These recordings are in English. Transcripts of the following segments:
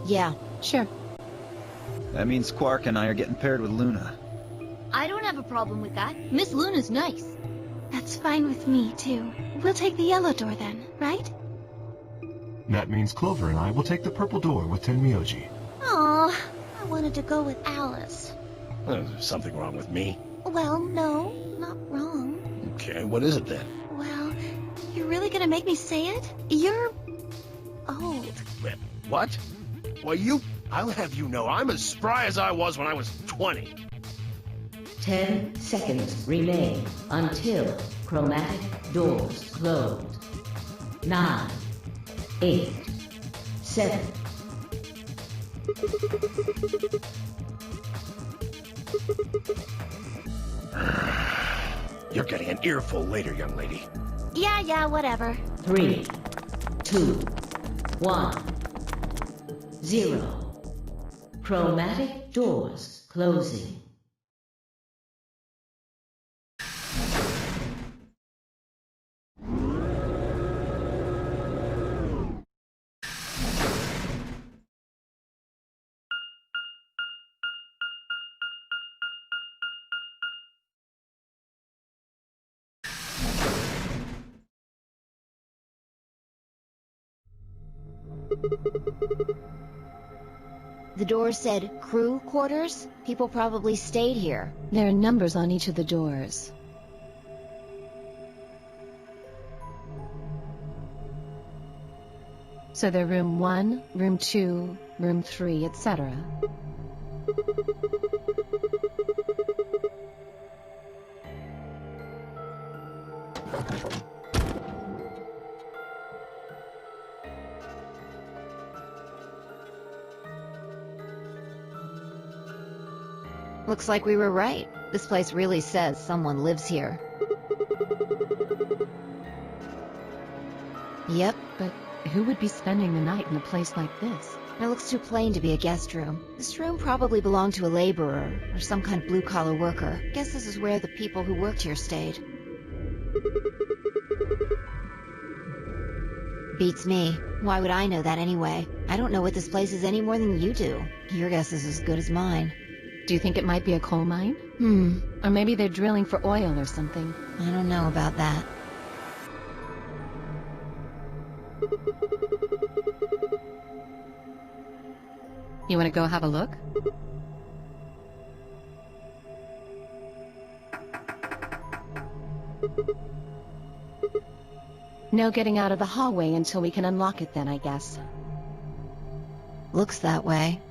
Yeah. Sure. That means Quark and I are getting paired with Luna. I don't have a problem with that. Miss Luna's nice. That's fine with me, too. We'll take the yellow door then, right? That means Clover and I will take the purple door with Tenmyoji. Aw, I wanted to go with Alice. There's something wrong with me. Well, no, not wrong. Okay, what is it then? Well, you're really gonna make me say it? You're... old. What? Well, I'll have you know, I'm as spry as I was when I was 20. 10 seconds remain until chromatic doors close. 9, 8, 7. You're getting an earful later, young lady. Yeah, whatever. 3, 2, 1, 0. Chromatic doors closing. The door said crew quarters? People probably stayed here. There are numbers on each of the doors. So they're room 1, room 2, room 3, etc. Looks like we were right. This place really says someone lives here. Yep. But who would be spending the night in a place like this? It looks too plain to be a guest room. This room probably belonged to a laborer, or some kind of blue-collar worker. Guess this is where the people who worked here stayed. Beats me. Why would I know that anyway? I don't know what this place is any more than you do. Your guess is as good as mine. Do you think it might be a coal mine? Or maybe they're drilling for oil or something. I don't know about that. You want to go have a look? No getting out of the hallway until we can unlock it then, I guess. Looks that way.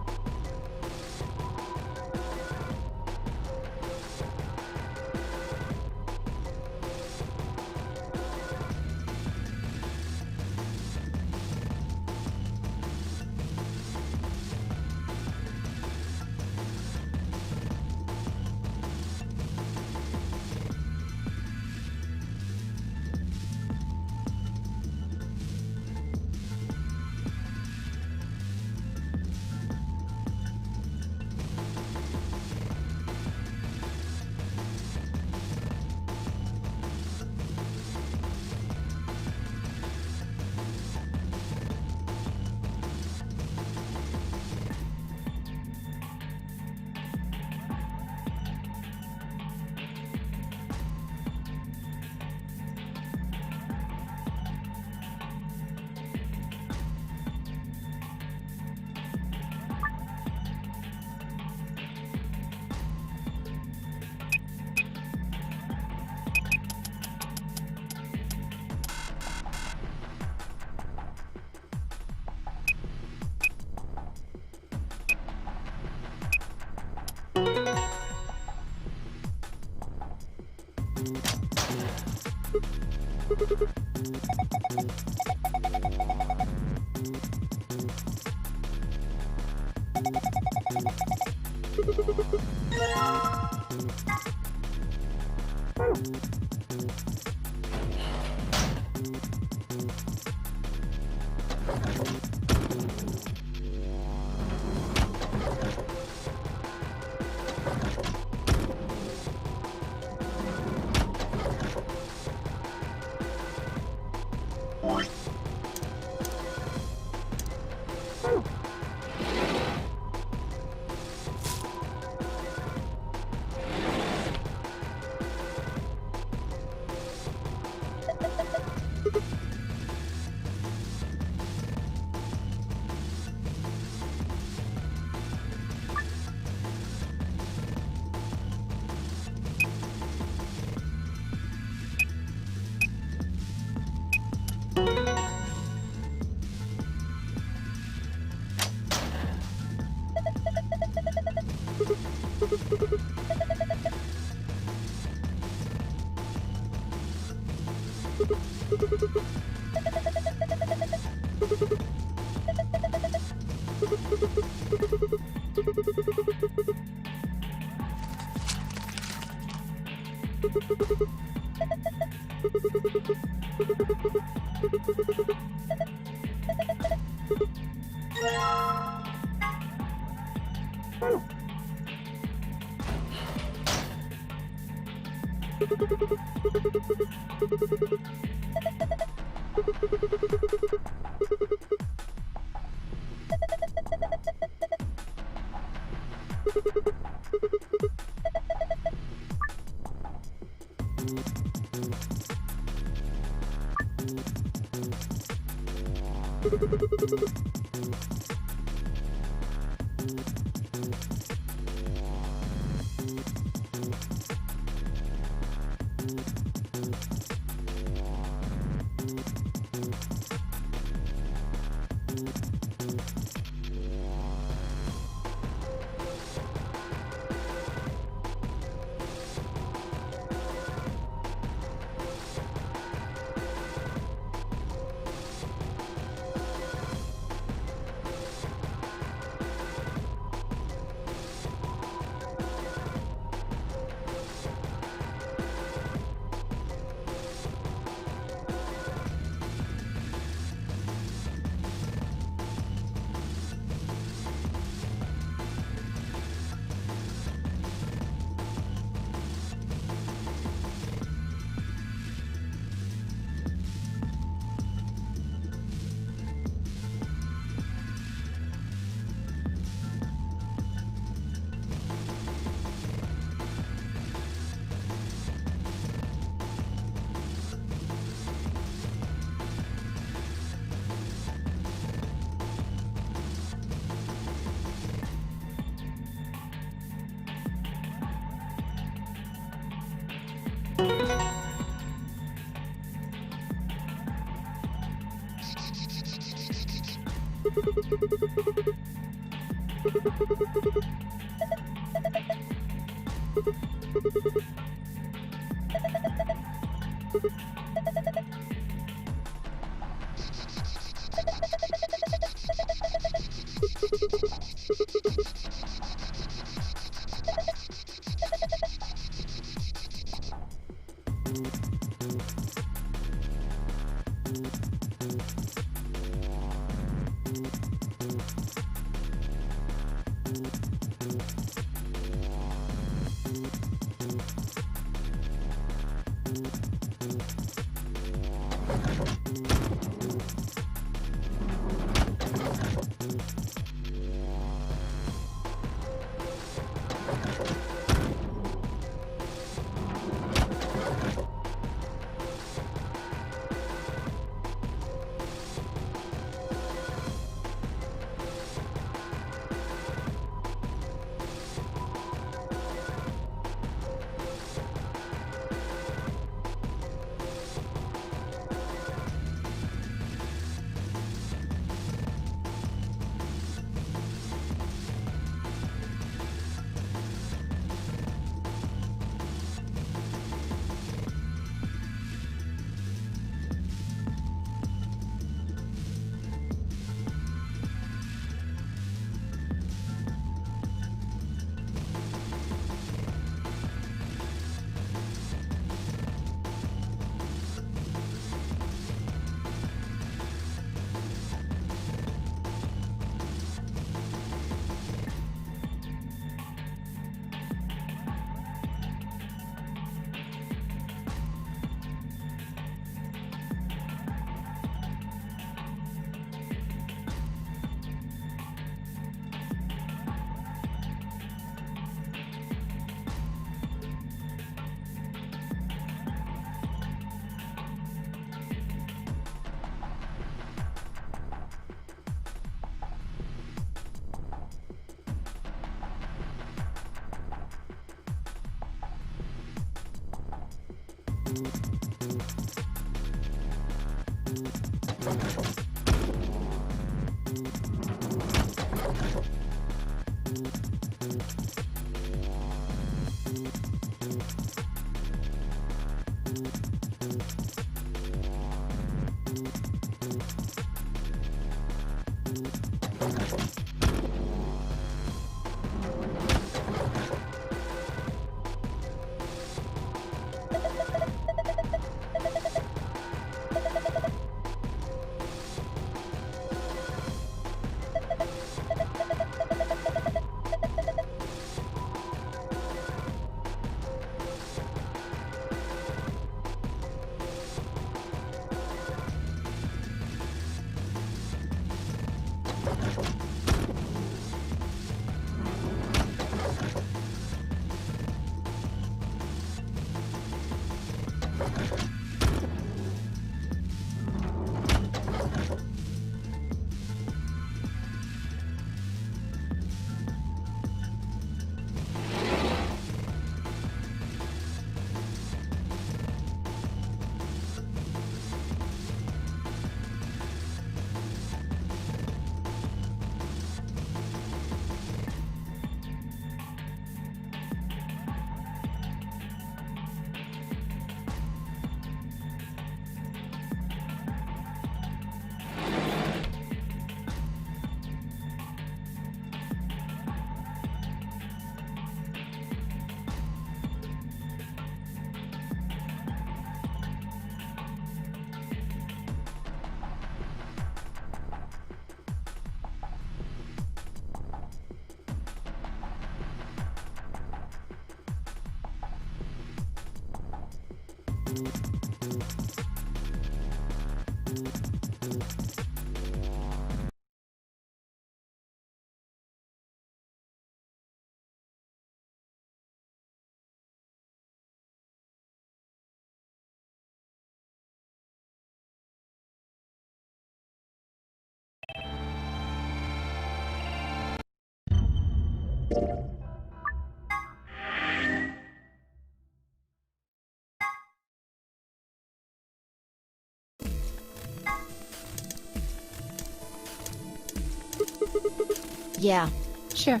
Yeah. Sure.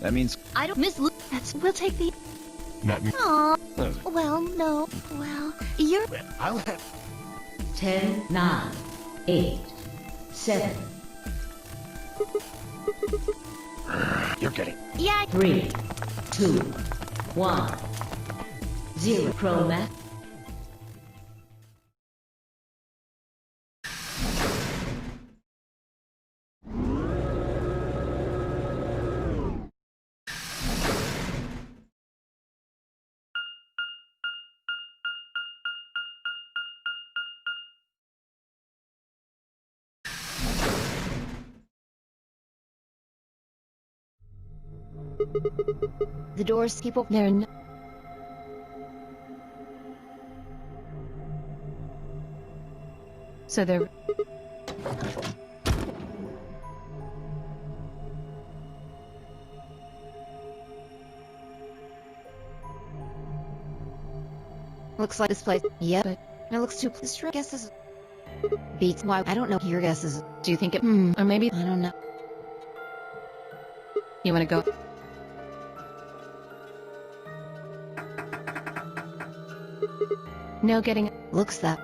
That means I don't miss Lu- We'll take the. That means Aw. Well, no. Well, you're. I'll have... 10, 9, 8, 7, You're getting... Yeah. 3, 2, 1, 0. Chromat. The doors keep open. They're. So they're. Looks like this place. Yep. But- It looks too. This room. Guess this is. Beats. Why? I don't know. Your guess is. Do you think it? Or maybe I don't know. you want to go? No getting. Looks that.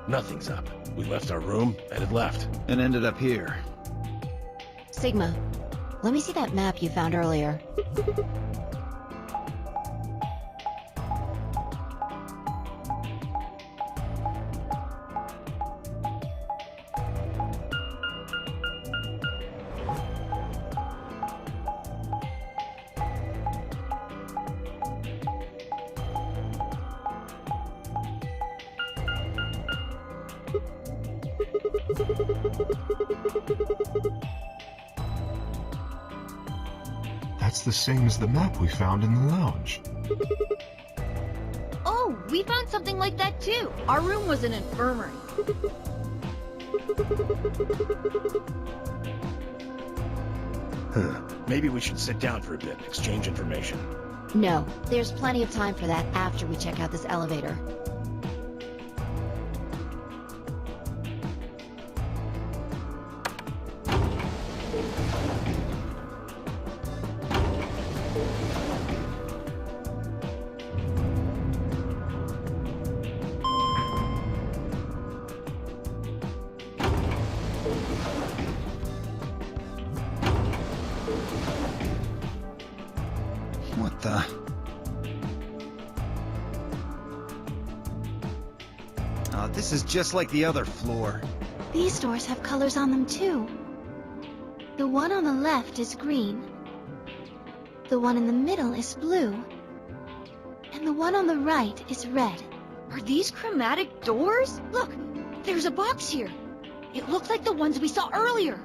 Nothing's up. We left our room, headed left. And ended up here. Sigma, let me see that map you found earlier. That's the same as the map we found in the lounge. Oh, we found something like that too. Our room was an infirmary. Maybe we should sit down for a bit, exchange information. No, there's plenty of time for that after we check out this elevator. What the? Oh, this is just like the other floor. These doors have colors on them too. The one on the left is green. The one in the middle is blue. And the one on the right is red. Are these chromatic doors? Look, there's a box here. It looks like the ones we saw earlier.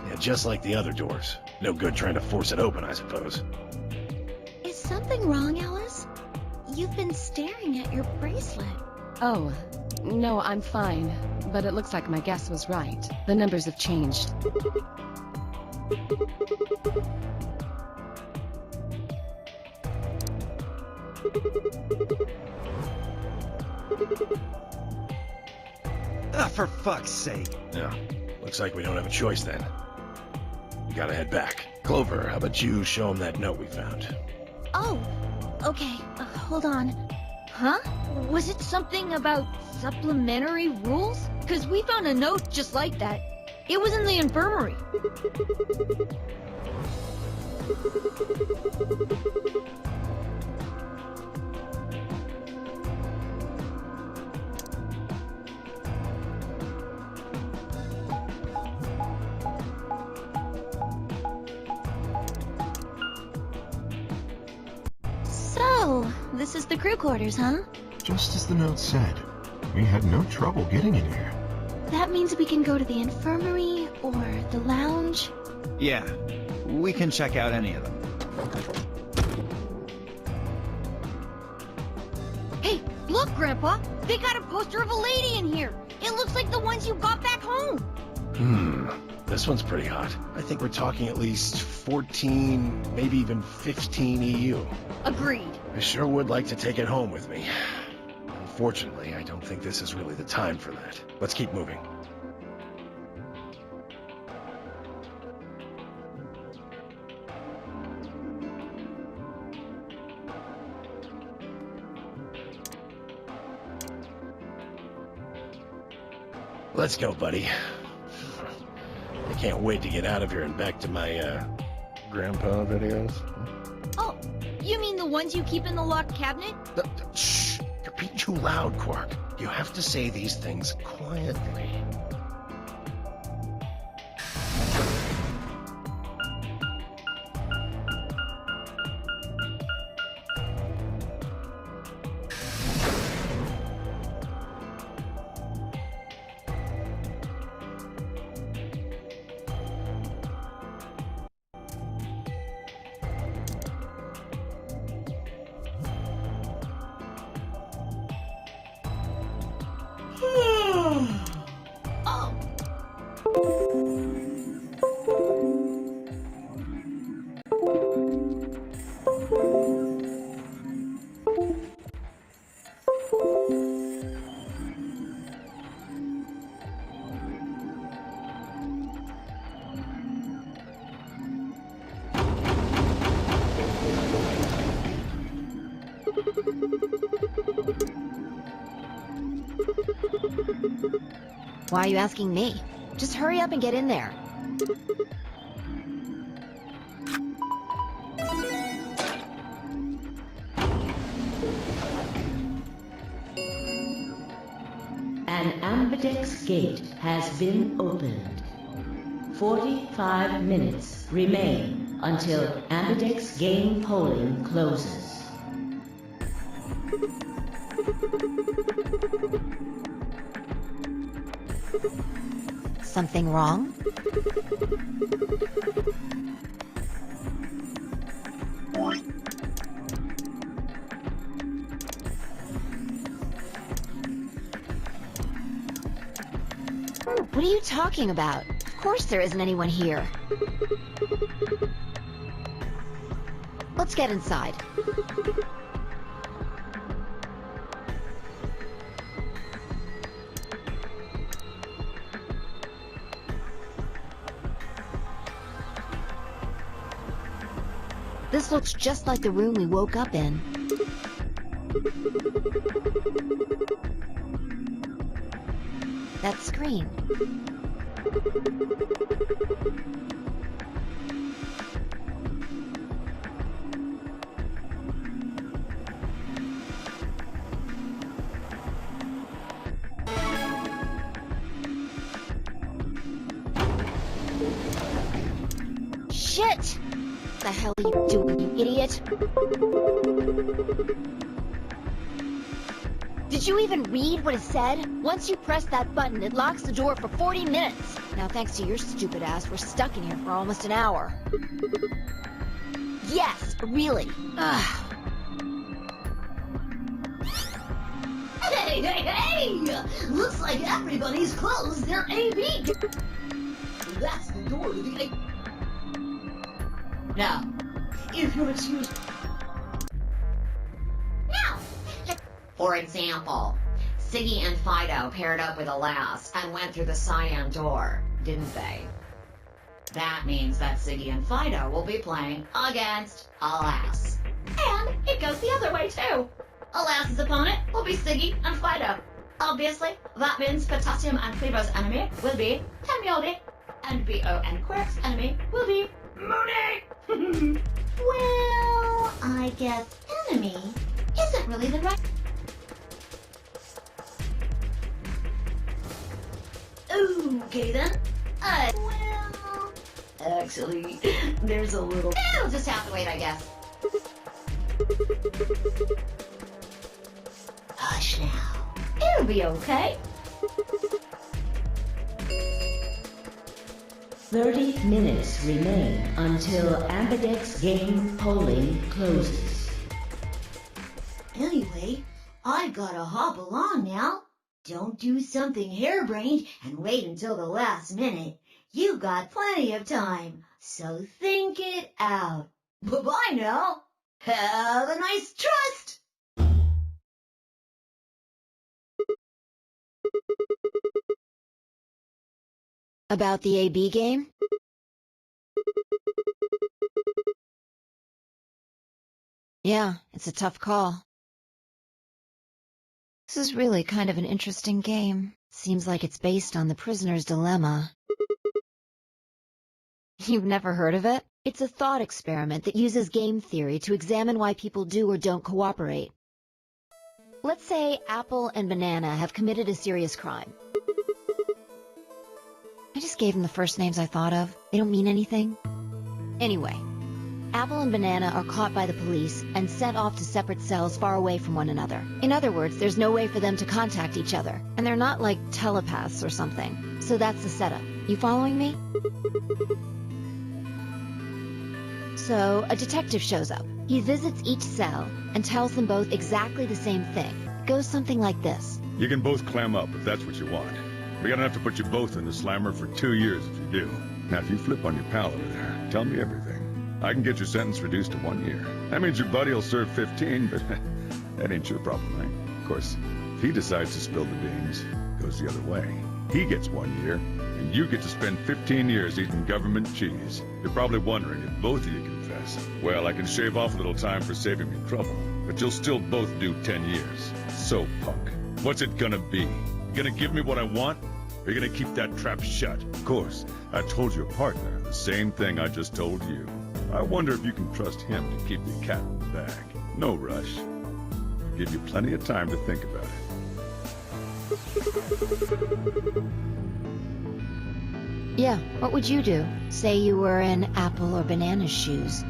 Yeah, just like the other doors. No good trying to force it open, I suppose. Is something wrong, Alice? You've been staring at your bracelet. Oh, no, I'm fine. But it looks like my guess was right. The numbers have changed. Ah, for fuck's sake. Yeah, looks like we don't have a choice then. We gotta head back. Clover, how about you show him that note we found? Oh, okay. Hold on. Huh? Was it something about supplementary rules? Because we found a note just like that. It was in the infirmary. So, this is the crew quarters, huh? Just as the note said. We had no trouble getting in here. That means we can go to the infirmary or the lounge. Yeah, we can check out any of them. Hey, look, Grandpa! They got a poster of a lady in here! It looks like the ones you got back home! This one's pretty hot. I think we're talking at least 14, maybe even 15 EU. Agreed. I sure would like to take it home with me. Unfortunately, I don't think this is really the time for that. Let's keep moving. Let's go, buddy. I can't wait to get out of here and back to my, grandpa videos. Oh, you mean the ones you keep in the locked cabinet? Shh! You're being too loud, Quark. You have to say these things quietly. Why are you asking me? Just hurry up and get in there. An ambidex gate has been opened. 45 minutes remain until ambidex game polling closes. Something wrong? What are you talking about? Of course there isn't anyone here. Let's get inside. This looks just like the room we woke up in. That screen. Shit! What the hell are you doing, you idiot? Did you even read what it said? Once you press that button, it locks the door for 40 minutes. Now, thanks to your stupid ass, we're stuck in here for almost an hour. Yes, really. Ugh. Hey! Looks like everybody's closed their AV. That's the door to the A. Now, if you'll excuse... Now, for example, Siggy and Fido paired up with Alas and went through the cyan door, didn't they? That means that Siggy and Fido will be playing against Alas. And it goes the other way, too. Alas's opponent will be Siggy and Fido. Obviously, that means Potassium and Clevo's enemy will be Tenmyori, and BO and Quirk's enemy will be Mooney! Well, I guess enemy isn't really the right... Okay then. Well... Actually, there's a little... It'll just have to wait, I guess. Hush now. It'll be okay. 30 minutes remain until Ambidex game polling closes. Anyway, I gotta hop along now. Don't do something harebrained and wait until the last minute. You got plenty of time, so think it out. Bye-bye now. Have a nice trust. About the AB game? Yeah, it's a tough call. This is really kind of an interesting game. Seems like it's based on the prisoner's dilemma. You've never heard of it? It's a thought experiment that uses game theory to examine why people do or don't cooperate. Let's say Apple and Banana have committed a serious crime. I just gave them the first names I thought of. They don't mean anything. Anyway, Apple and Banana are caught by the police and sent off to separate cells far away from one another. In other words, there's no way for them to contact each other. And they're not like telepaths or something. So that's the setup. You following me? So, a detective shows up. He visits each cell and tells them both exactly the same thing. It goes something like this. You can both clam up if that's what you want. We're gonna have to put you both in the slammer for 2 years if you do. Now, if you flip on your pal over there, tell me everything. I can get your sentence reduced to 1 year. That means your buddy will serve 15, but that ain't your problem, right? Of course, if he decides to spill the beans, it goes the other way. He gets 1 year, and you get to spend 15 years eating government cheese. You're probably wondering if both of you confess. Well, I can shave off a little time for saving me trouble, but you'll still both do 10 years. So, punk, what's it gonna be? You gonna give me what I want? Or you gonna keep that trap shut? Of course, I told your partner the same thing I just told you. I wonder if you can trust him to keep the cat in the bag. No rush. I'll give you plenty of time to think about it. Yeah, what would you do? Say you were in Apple or Banana's shoes.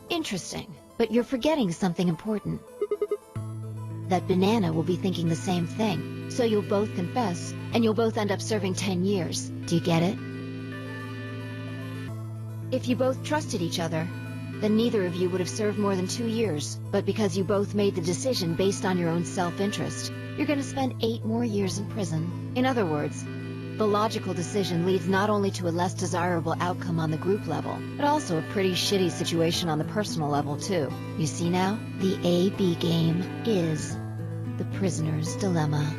Interesting, but you're forgetting something important. That Banana will be thinking the same thing, so you'll both confess, and you'll both end up serving 10 years. Do you get it? If you both trusted each other, then neither of you would have served more than 2 years. But because you both made the decision based on your own self-interest, you're going to spend 8 more years in prison. In other words, the logical decision leads not only to a less desirable outcome on the group level, but also a pretty shitty situation on the personal level, too. You see now? The AB game is the prisoner's dilemma.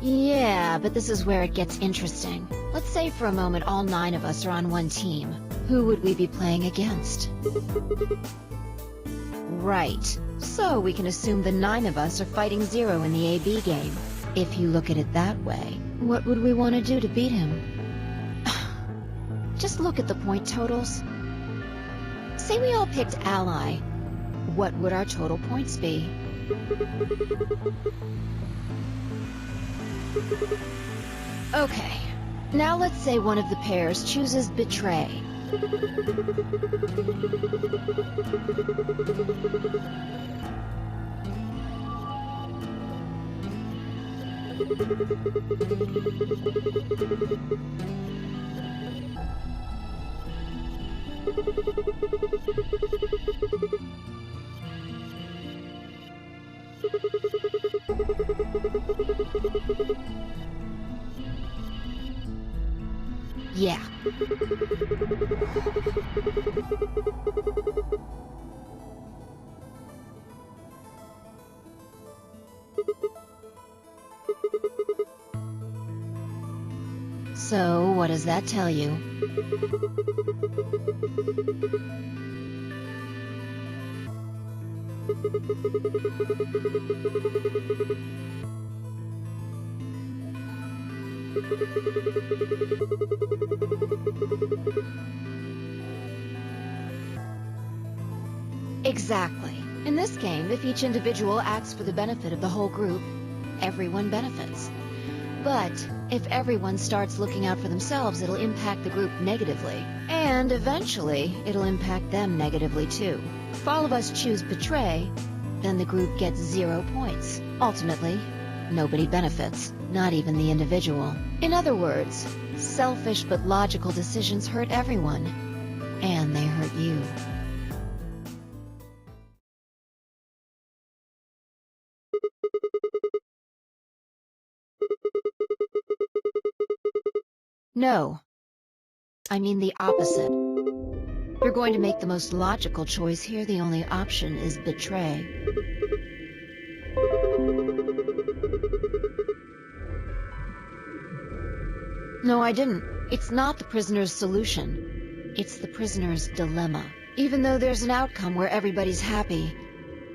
Yeah, but this is where it gets interesting. Let's say for a moment all 9 of us are on one team. Who would we be playing against? Right. So we can assume the 9 of us are fighting Zero in the AB game. If you look at it that way, what would we want to do to beat him? Just look at the point totals. Say we all picked Ally. What would our total points be? Okay. Now let's say one of the pairs chooses Betray. Yeah. So, what does that tell you? Exactly. In this game, if each individual acts for the benefit of the whole group, everyone benefits. But if everyone starts looking out for themselves, it'll impact the group negatively. And eventually, it'll impact them negatively too. If all of us choose Betray, then the group gets 0 points. Ultimately, nobody benefits, not even the individual. In other words, selfish but logical decisions hurt everyone. And they hurt you. No. I mean the opposite. If you're going to make the most logical choice here, the only option is Betray. No, I didn't. It's not the prisoner's solution. It's the prisoner's dilemma. Even though there's an outcome where everybody's happy,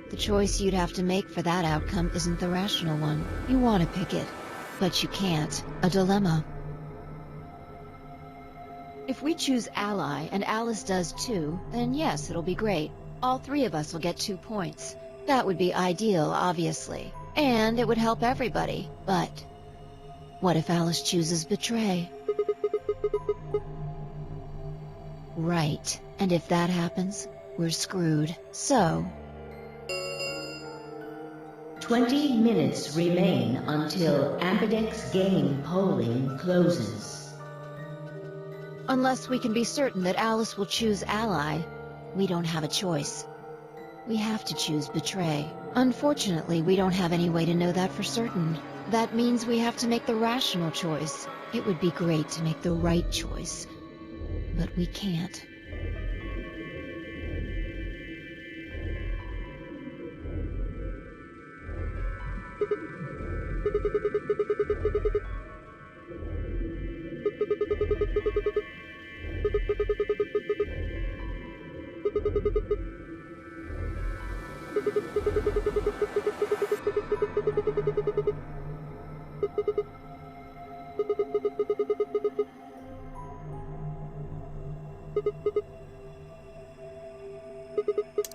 the choice you'd have to make for that outcome isn't the rational one. You want to pick it, but you can't. A dilemma. If we choose Ally, and Alice does too, then yes, it'll be great. All 3 of us will get 2 points. That would be ideal, obviously. And it would help everybody. But what if Alice chooses Betray? Right. And if that happens, we're screwed. So... 20 minutes remain until Ambidex game polling closes. Unless we can be certain that Alice will choose Ally, we don't have a choice. We have to choose Betray. Unfortunately, we don't have any way to know that for certain. That means we have to make the rational choice. It would be great to make the right choice, but we can't.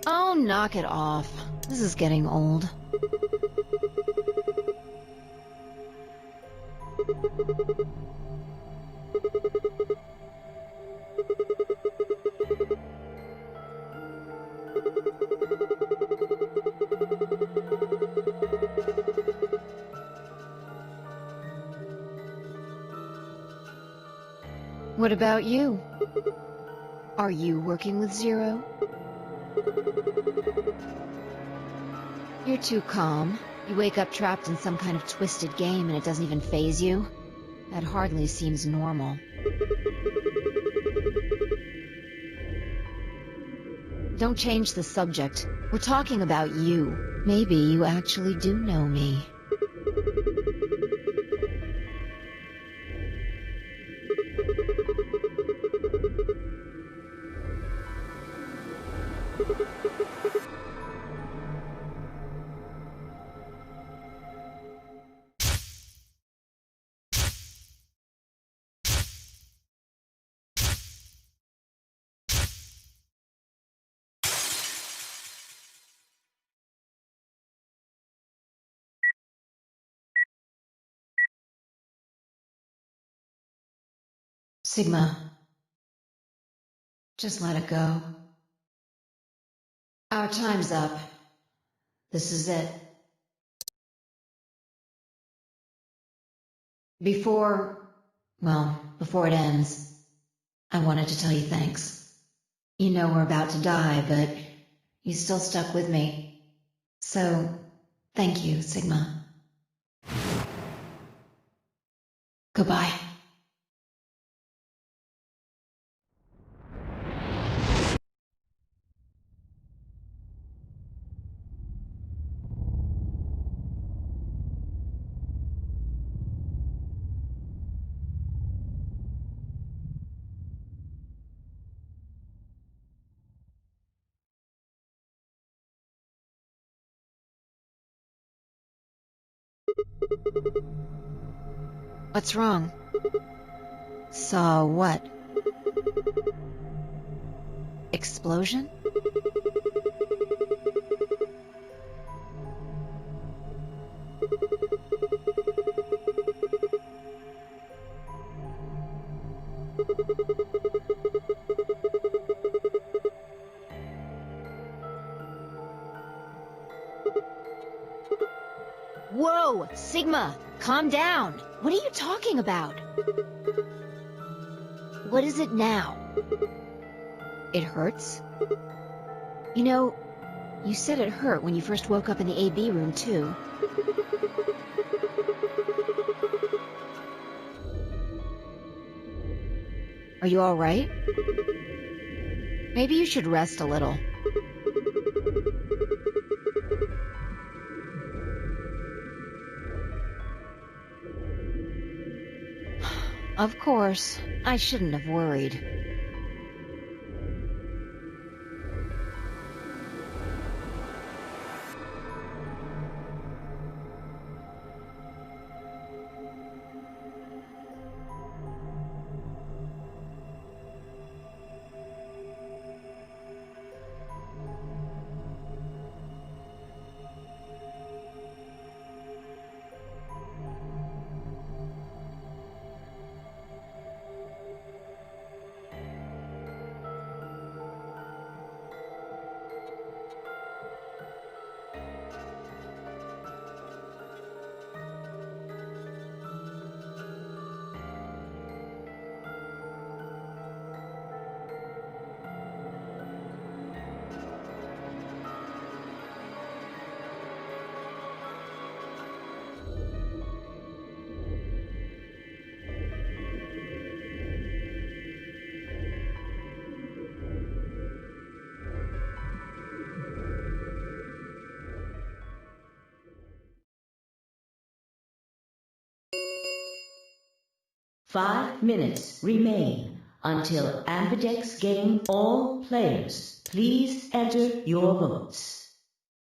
Oh, knock it off. This is getting old. What about you? Are you working with Zero? You're too calm. You wake up trapped in some kind of twisted game and it doesn't even faze you? That hardly seems normal. Don't change the subject. We're talking about you. Maybe you actually do know me. Sigma. Just let it go. Our time's up. This is it. Before it ends, I wanted to tell you thanks. You know we're about to die, but you still stuck with me. So, thank you, Sigma. Goodbye. What's wrong? Saw what? Explosion? Whoa! Sigma! Calm down! What are you talking about? What is it now? It hurts? You know, you said it hurt when you first woke up in the AB room, too. Are you alright? Maybe you should rest a little. Of course, I shouldn't have worried. Five minutes remain until Ambidex game. All players, please enter your votes.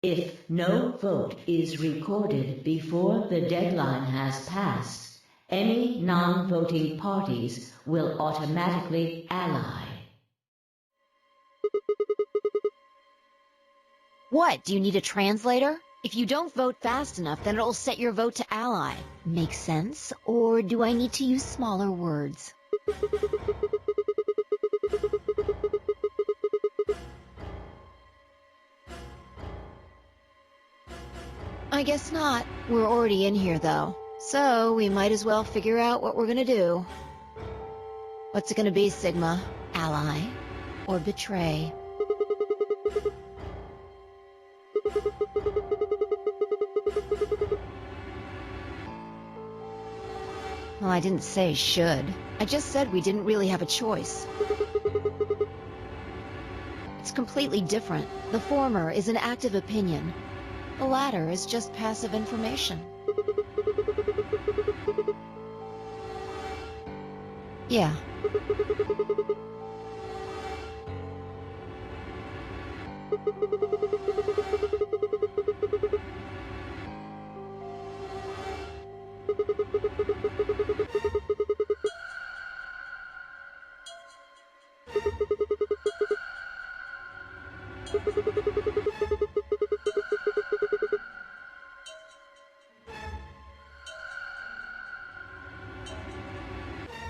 If no vote is recorded before the deadline has passed, any non-voting parties will automatically ally. What, do you need a translator? If you don't vote fast enough, then it'll set your vote to ally. Make sense? Or do I need to use smaller words? I guess not. We're already in here, though. So, we might as well figure out what we're gonna do. What's it gonna be, Sigma? Ally? Or betray? Well, I didn't say should. I just said we didn't really have a choice. It's completely different. The former is an active opinion. The latter is just passive information. Yeah.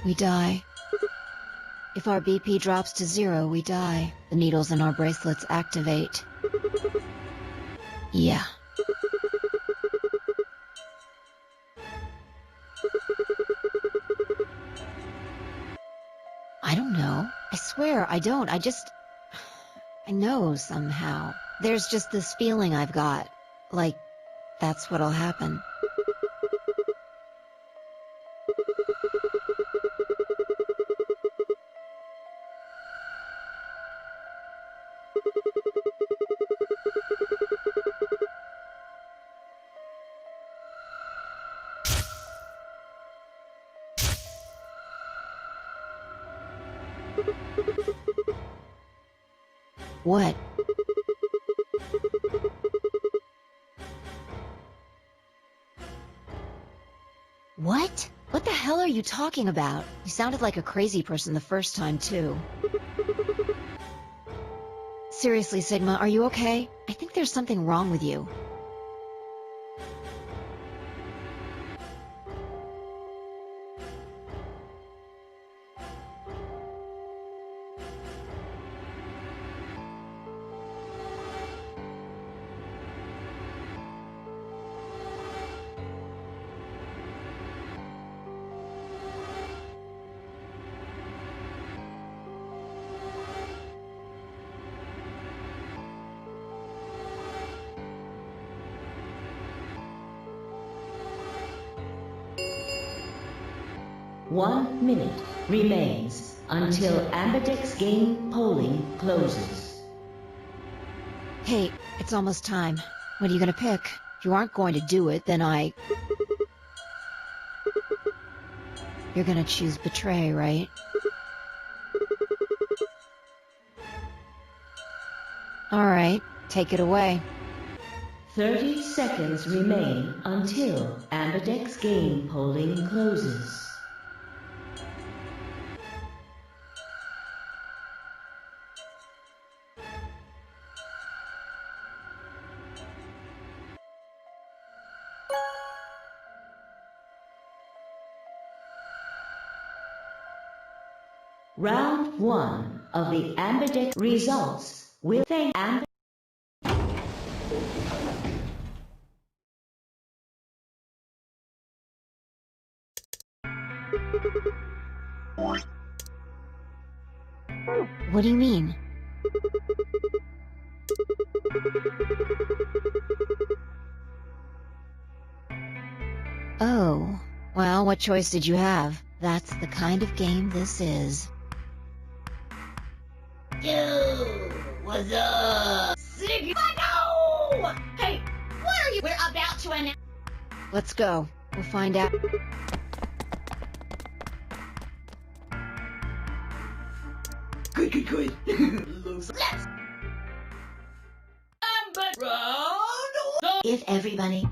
We die. If our BP drops to 0, we die. The needles in our bracelets activate. Yeah. I don't know. I swear, I don't. I just... I know somehow. There's just this feeling I've got. Like, that's what'll happen. What? What? What the hell are you talking about? You sounded like a crazy person the first time, too. Seriously, Sigma, are you okay? I think there's something wrong with you. One minute remains until Ambidex game polling closes. Hey, it's almost time. What are you gonna pick? If you aren't going to do it, then You're gonna choose Betray, right? Alright, take it away. 30 seconds remain until Ambidex game polling closes. Round 1 of the Ambidex results will thank Ambidex. What do you mean? Oh, well, what choice did you have? That's the kind of game this is. Yo, what's up? Siggy! No! Hey, what are you? We're about to announce. Let's go. We'll find out. Good. Let's. But round. If everybody...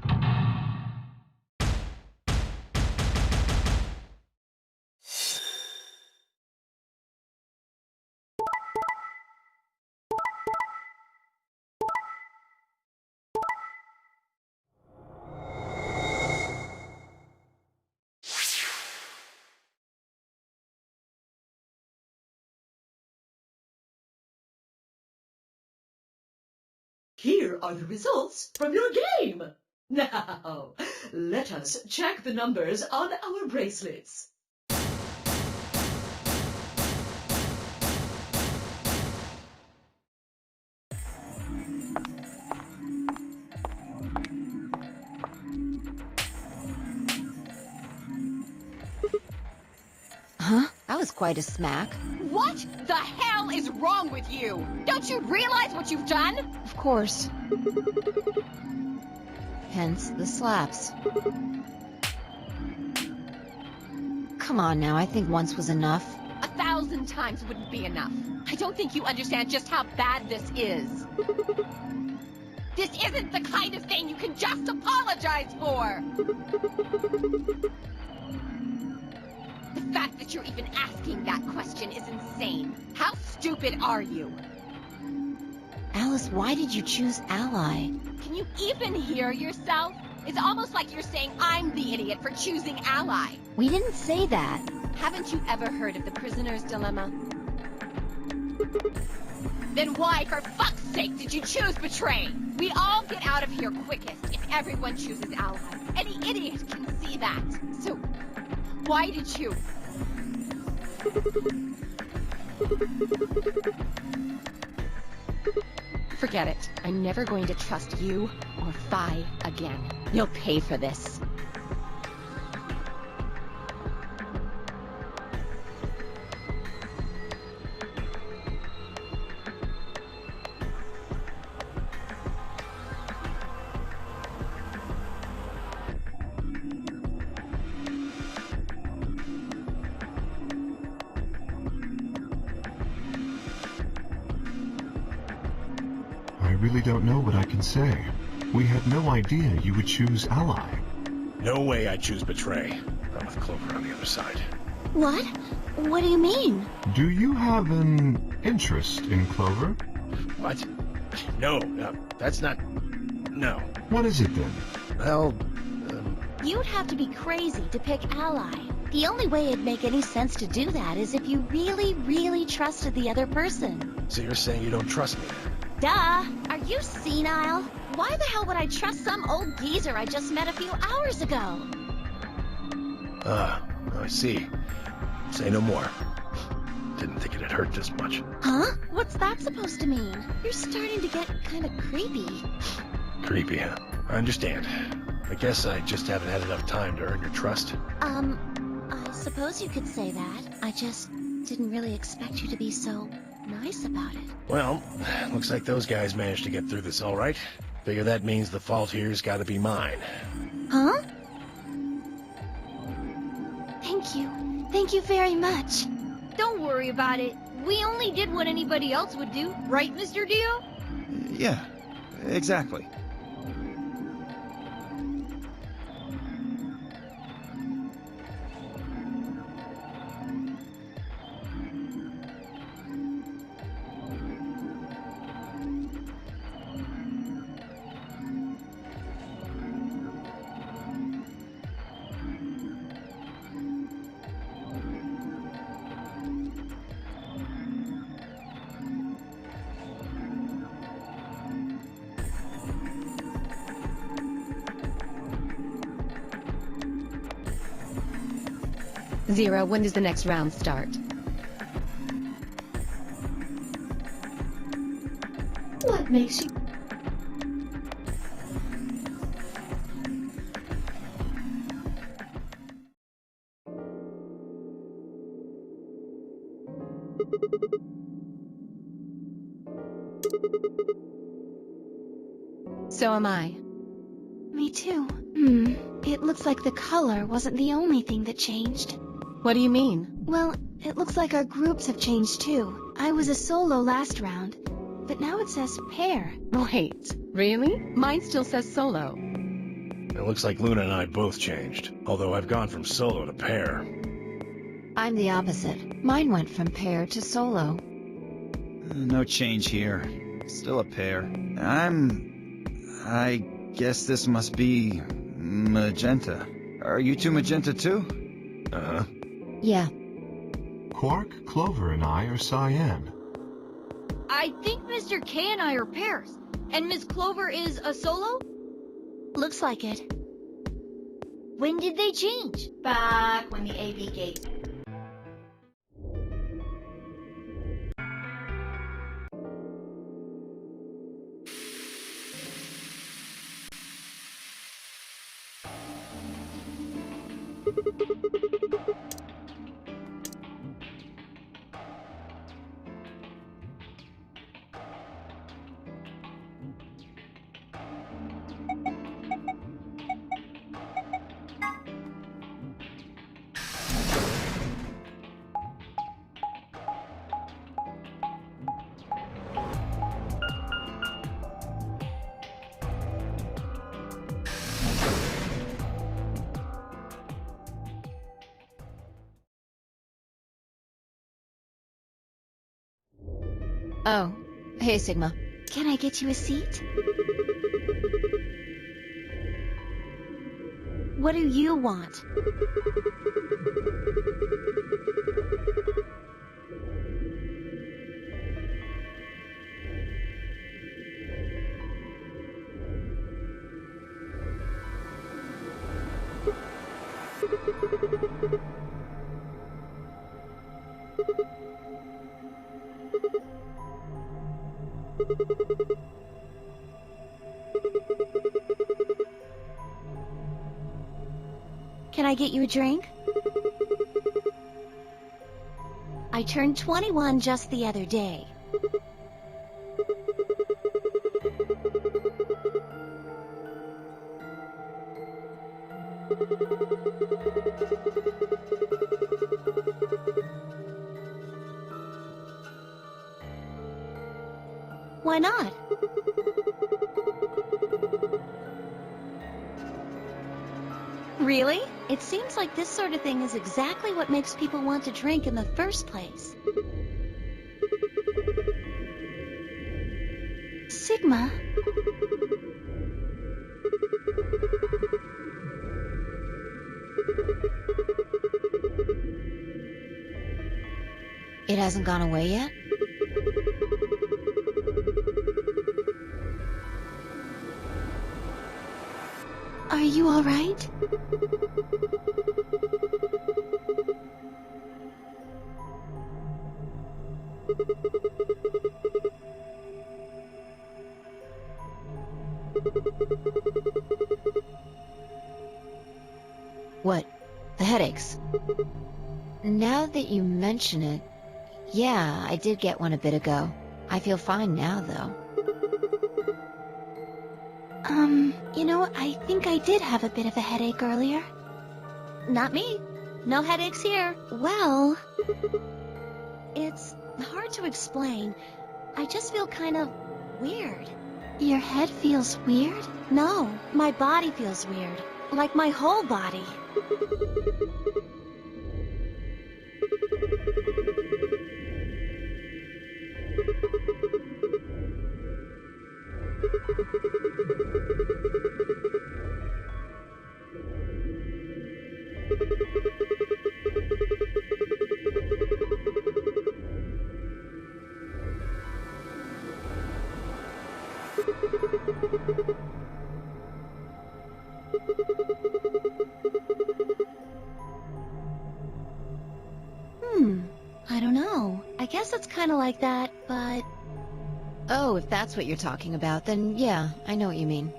Here are the results from your game. Now, let us check the numbers on our bracelets. Huh? That was quite a smack. What the hell is wrong with you? Don't you realize what you've done? Of course. Hence the slaps. Come on now, I think once was enough. 1,000 times wouldn't be enough. I don't think you understand just how bad this is. This isn't the kind of thing you can just apologize for! The fact that you're even asking that question is insane. How stupid are you? Alice, why did you choose Ally? Can you even hear yourself? It's almost like you're saying I'm the idiot for choosing Ally. We didn't say that. Haven't you ever heard of the prisoner's dilemma? Then why, for fuck's sake, did you choose Betray? We all get out of here quickest if everyone chooses Ally. Any idiot can see that. So, why did you? Forget it. I'm never going to trust you or Phi again. You'll pay for this. I really don't know what I can say. We had no idea you would choose Ally. No way I'd choose Betray. I'm with Clover on the other side. What? What do you mean? Do you have an interest in Clover? What? No, that's not... No. What is it then? Well, You'd have to be crazy to pick Ally. The only way it'd make any sense to do that is if you really, really trusted the other person. so you're saying you don't trust me? Duh! Are you senile? Why the hell would I trust some old geezer I just met a few hours ago? I see. Say no more. Didn't think it'd hurt this much. Huh? What's that supposed to mean? You're starting to get kind of creepy. Creepy, huh? I understand. I guess I just haven't had enough time to earn your trust. I suppose you could say that. I just didn't really expect you to be so nice about it. Well, looks like those guys managed to get through this all right. Figure that means the fault here's gotta be mine. Huh? Thank you. Thank you very much. Don't worry about it. We only did what anybody else would do, right, Mr. Dio? Yeah, exactly. Zero, when does the next round start? What makes you... So am I. Me too. It looks like the color wasn't the only thing that changed. What do you mean? Well, it looks like our groups have changed too. I was a solo last round, but now it says pair. Wait, really? Mine still says solo. It looks like Luna and I both changed, although I've gone from solo to pair. I'm the opposite. Mine went from pair to solo. No change here. Still a pair. I guess this must be magenta. Are you two magenta too? Uh-huh. Yeah. Quark, Clover, and I are cyan. I think Mr. K and I are pairs. And Miss Clover is a solo? Looks like it. When did they change? Back when the AB gate. Oh, hey Sigma. Can I get you a seat? What do you want? Can I get you a drink? I turned 21 just the other day. Why not? Really? It seems like this sort of thing is exactly what makes people want to drink in the first place. Sigma? It hasn't gone away yet? Are you all right? What? The headaches? Now that you mention it, yeah, I did get one a bit ago. I feel fine now, though. You know, I think I did have a bit of a headache earlier. Not me. No headaches here. Well, it's hard to explain. I just feel kind of weird. Your head feels weird? No, my body feels weird. Like my whole body. I don't know. I guess it's kind of like that, but... Oh, if that's what you're talking about, then yeah, I know what you mean.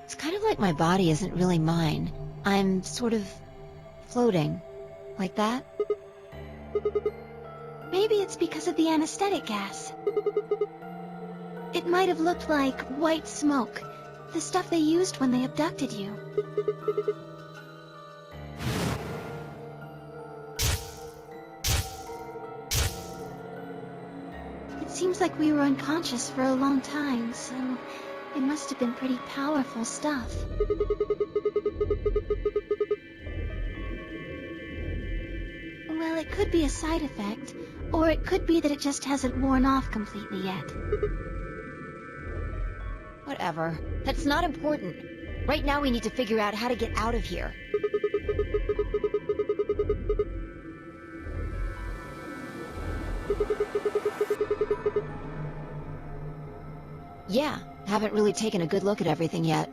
It's kind of like my body isn't really mine. I'm sort of floating. Like that? Maybe it's because of the anesthetic gas. It might have looked like white smoke, the stuff they used when they abducted you. It seems like we were unconscious for a long time, so it must have been pretty powerful stuff. Well, it could be a side effect, or it could be that it just hasn't worn off completely yet. Whatever. That's not important. Right now we need to figure out how to get out of here. Yeah, haven't really taken a good look at everything yet.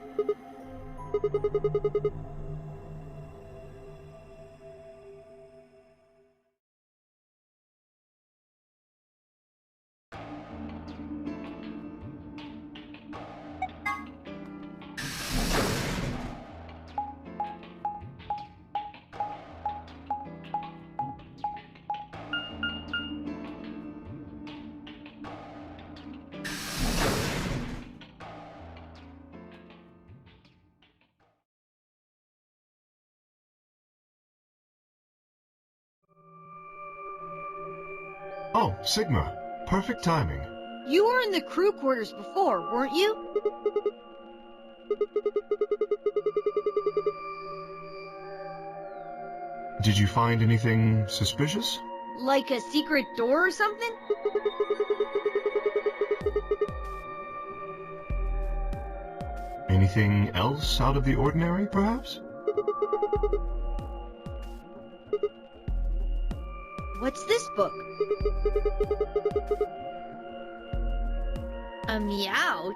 Oh, Sigma. Perfect timing. You were in the crew quarters before, weren't you? Did you find anything suspicious? Like a secret door or something? Anything else out of the ordinary, perhaps? What's this book? A Meowth?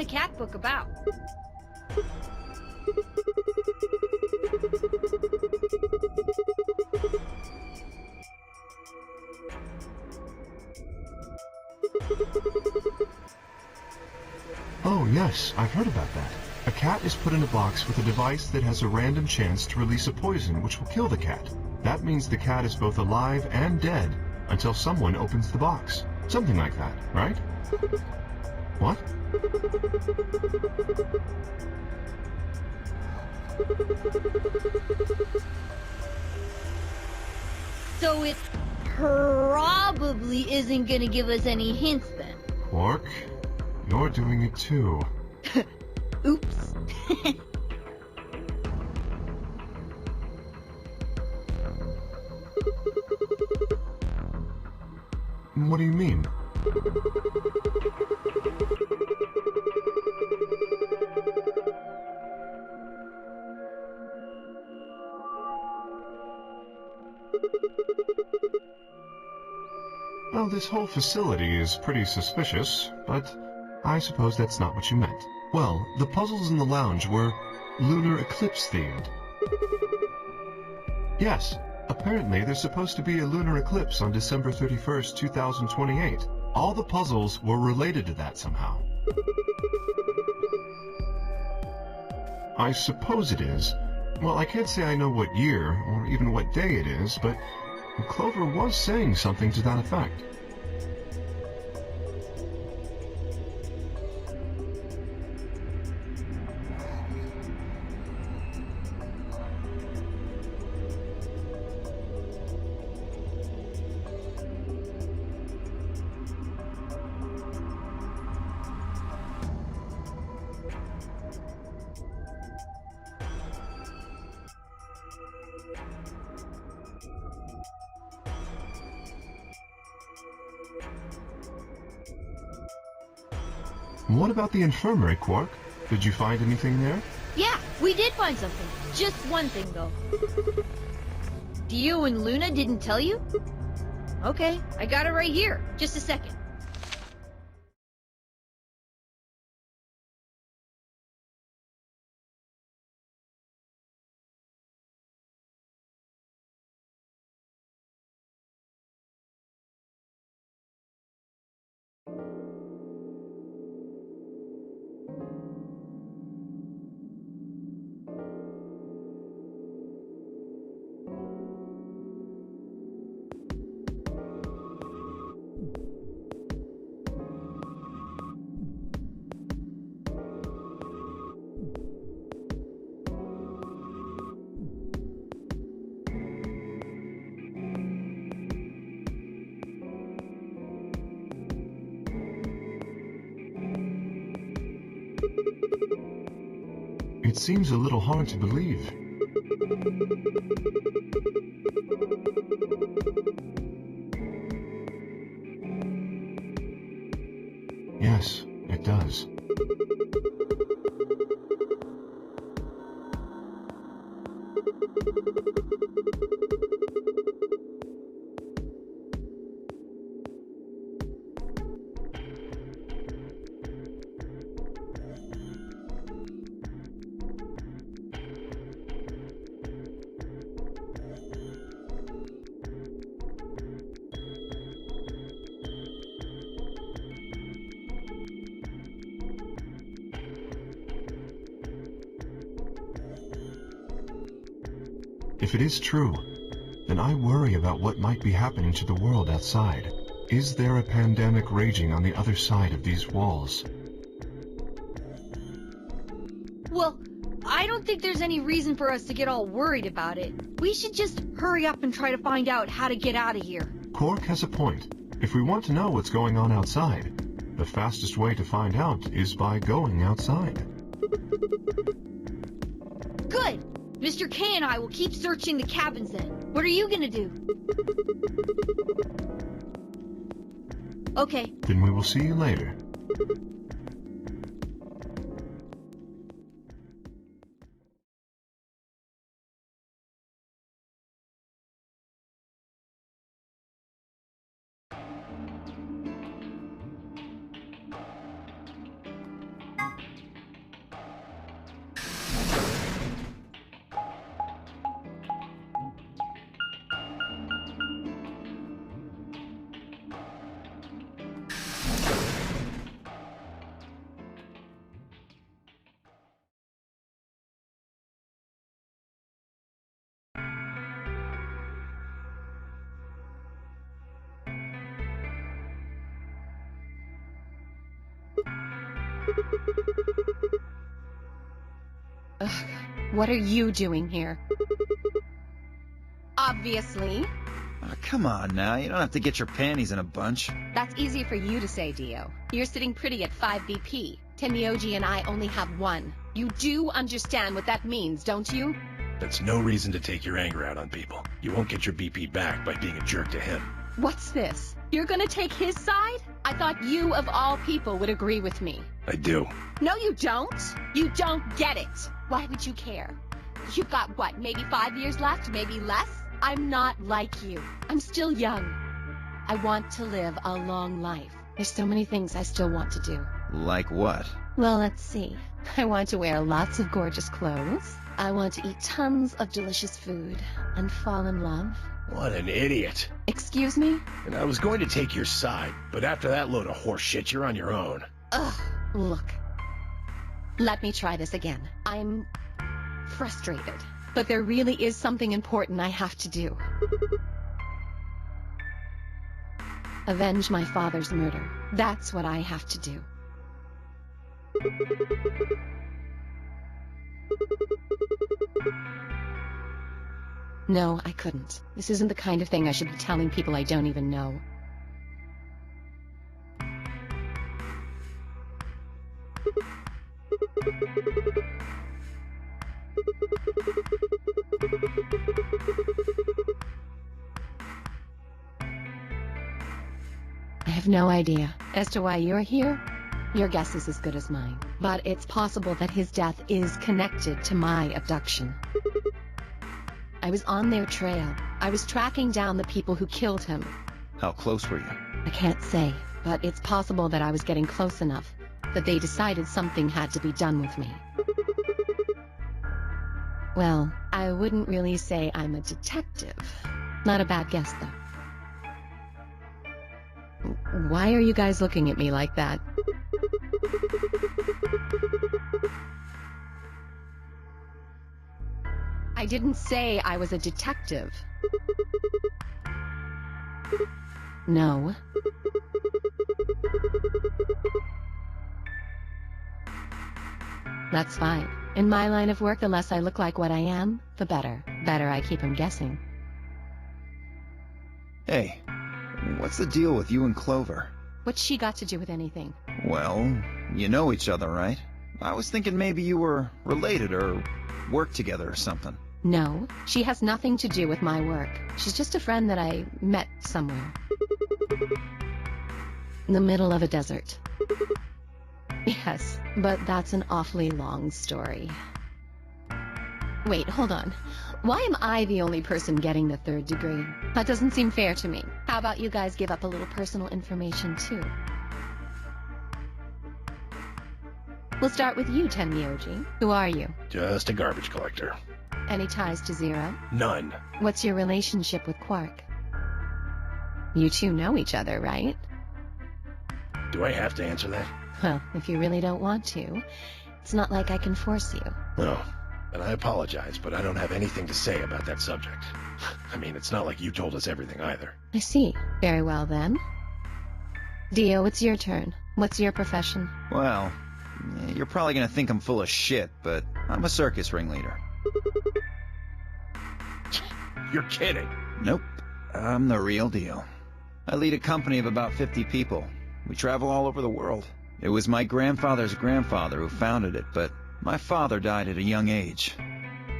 the cat book about? Oh, yes, I've heard about that. A cat is put in a box with a device that has a random chance to release a poison which will kill the cat. That means the cat is both alive and dead until someone opens the box. Something like that, right? What? So it probably isn't gonna give us any hints then. Quark, you're doing it too. Oops. What do you mean? Well, this whole facility is pretty suspicious, but I suppose that's not what you meant. Well, the puzzles in the lounge were lunar eclipse themed. Yes, apparently there's supposed to be a lunar eclipse on December 31st, 2028. All the puzzles were related to that somehow. I suppose it is. Well, I can't say I know what year, or even what day it is, but Clover was saying something to that effect. What about the infirmary, Quark? Did you find anything there? Yeah, we did find something. Just one thing, though. Dio and Luna didn't tell you? Okay, I got it right here. Just a second. It seems a little hard to believe. Yes, it does. If it is true, then I worry about what might be happening to the world outside. Is there a pandemic raging on the other side of these walls? Well, I don't think there's any reason for us to get all worried about it. We should just hurry up and try to find out how to get out of here. Quark has a point. If we want to know what's going on outside, the fastest way to find out is by going outside. Good! Mr. K and I will keep searching the cabins then. What are you gonna do? Okay. Then we will see you later. Ugh, what are you doing here? Obviously. Oh, come on now, you don't have to get your panties in a bunch. That's easy for you to say, Dio. You're sitting pretty at 5 BP. Tenmyoji and I only have 1. You do understand what that means, don't you? That's no reason to take your anger out on people. You won't get your BP back by being a jerk to him. What's this? You're gonna take his side? I thought you, of all people, would agree with me. I do. No, you don't. You don't get it. Why would you care? You've got, what, maybe 5 years left, maybe less? I'm not like you. I'm still young. I want to live a long life. There's so many things I still want to do. Like what? Well, let's see. I want to wear lots of gorgeous clothes. I want to eat tons of delicious food and fall in love. What an idiot. Excuse me? And I was going to take your side, but after that load of horse shit, you're on your own. Ugh, look. Let me try this again. I'm frustrated, but there really is something important I have to do. Avenge my father's murder. That's what I have to do. No, I couldn't. This isn't the kind of thing I should be telling people I don't even know. I have no idea. As to why you're here, your guess is as good as mine. But it's possible that his death is connected to my abduction. I was on their trail. I was tracking down the people who killed him. How close were you? I can't say, but it's possible that I was getting close enough that they decided something had to be done with me. Well, I wouldn't really say I'm a detective. Not a bad guess, though. Why are you guys looking at me like that? I didn't say I was a detective. No. That's fine. In my line of work, the less I look like what I am, the better. Better I keep him guessing. Hey, what's the deal with you and Clover? What's she got to do with anything? Well, you know each other, right? I was thinking maybe you were related or worked together or something. No, she has nothing to do with my work. She's just a friend that I met somewhere. In the middle of a desert. Yes, but that's an awfully long story. Wait, hold on. Why am I the only person getting the 3rd degree? That doesn't seem fair to me. How about you guys give up a little personal information, too? We'll start with you, Tenmyoji. Who are you? Just a garbage collector. Any ties to Zero? None. What's your relationship with Quark? You two know each other, right? Do I have to answer that? Well, if you really don't want to, it's not like I can force you. No. And I apologize, but I don't have anything to say about that subject. I mean, it's not like you told us everything either. I see. Very well, then. Dio, it's your turn. What's your profession? Well, you're probably gonna think I'm full of shit, but I'm a circus ringleader. You're kidding. Nope. I'm the real deal. I lead a company of about 50 people. We travel all over the world. It was my grandfather's grandfather who founded it, but my father died at a young age.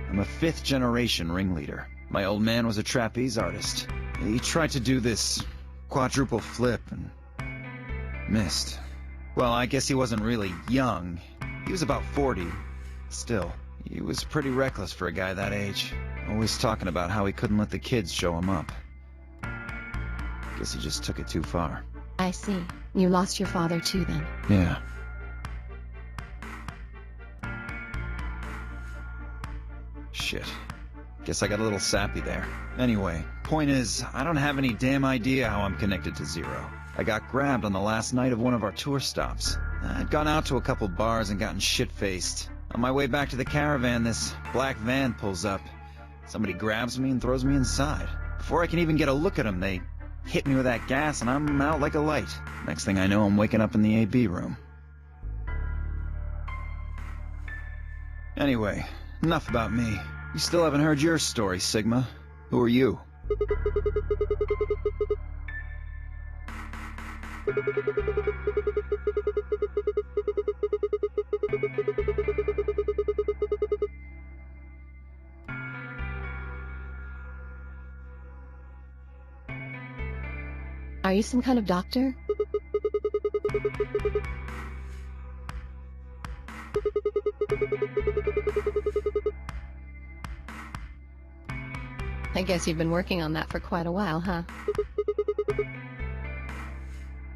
I'm a 5th-generation ringleader. My old man was a trapeze artist. He tried to do this quadruple flip and missed. Well, I guess he wasn't really young. He was about 40. Still, he was pretty reckless for a guy that age. Always talking about how he couldn't let the kids show him up. Guess he just took it too far. I see. You lost your father too, then. Yeah. Shit. Guess I got a little sappy there. Anyway, point is, I don't have any damn idea how I'm connected to Zero. I got grabbed on the last night of one of our tour stops. I'd gone out to a couple bars and gotten shit-faced. On my way back to the caravan, this black van pulls up. Somebody grabs me and throws me inside. Before I can even get a look at them, they hit me with that gas and I'm out like a light. Next thing I know, I'm waking up in the AB room. Anyway, enough about me. You still haven't heard your story, Sigma. Who are you? Are you some kind of doctor? I guess you've been working on that for quite a while, huh?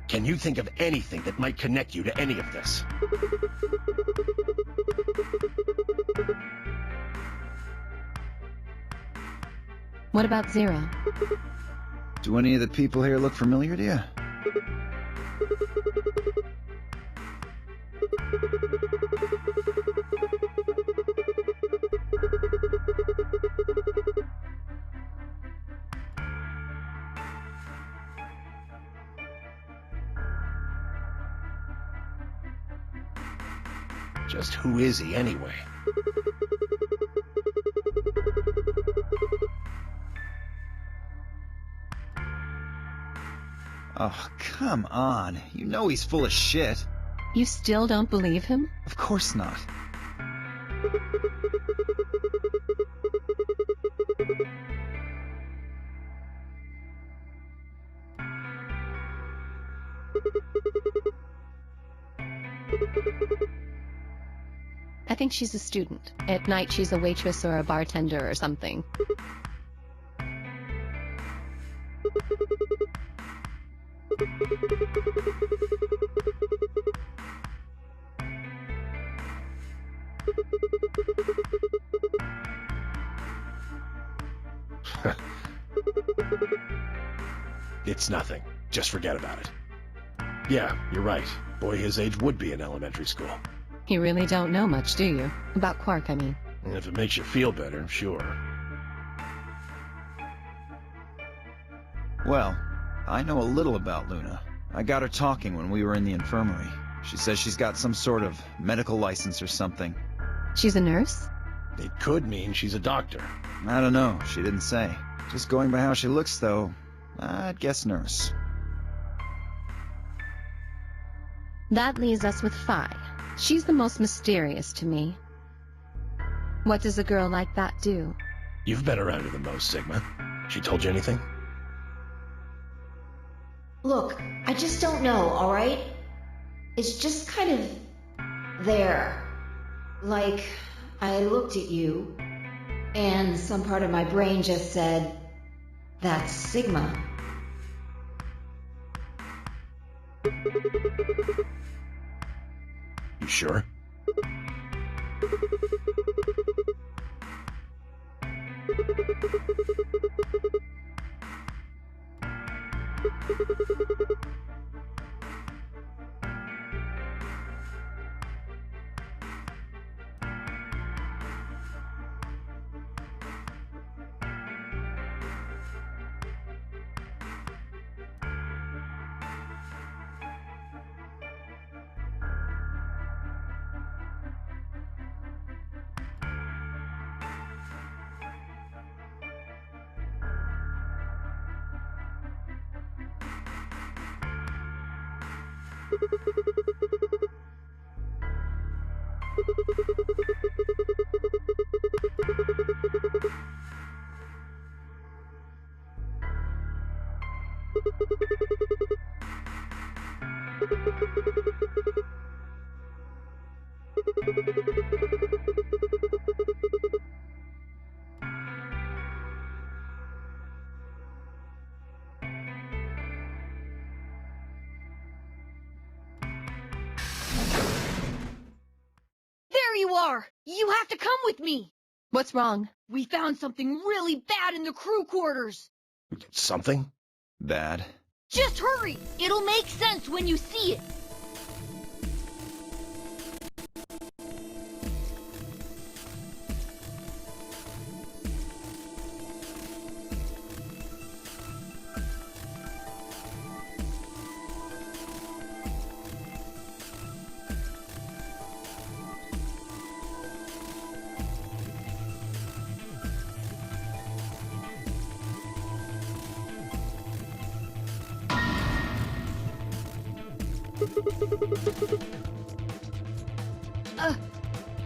Can you think of anything that might connect you to any of this? What about Zero? Do any of the people here look familiar to you? Just who is he anyway? Oh, come on. You know he's full of shit. You still don't believe him? Of course not. I think she's a student. At night she's a waitress or a bartender or something. It's nothing. Just forget about it. Yeah, you're right. Boy his age would be in elementary school. You really don't know much, do you? About Quark, I mean. And if it makes you feel better, sure. Well, I know a little about Luna. I got her talking when we were in the infirmary. She says she's got some sort of medical license or something. She's a nurse? It could mean she's a doctor. I don't know. She didn't say. Just going by how she looks, though, I'd guess nurse. That leaves us with Phi. She's the most mysterious to me. What does a girl like that do? You've been around her the most, Sigma. She told you anything? Look, I just don't know, alright? It's just kind of there. Like, I looked at you, and some part of my brain just said, that's Sigma. You sure? There you are! You have to come with me! What's wrong? We found something really bad in the crew quarters! Something? Bad. Just hurry! It'll make sense when you see it!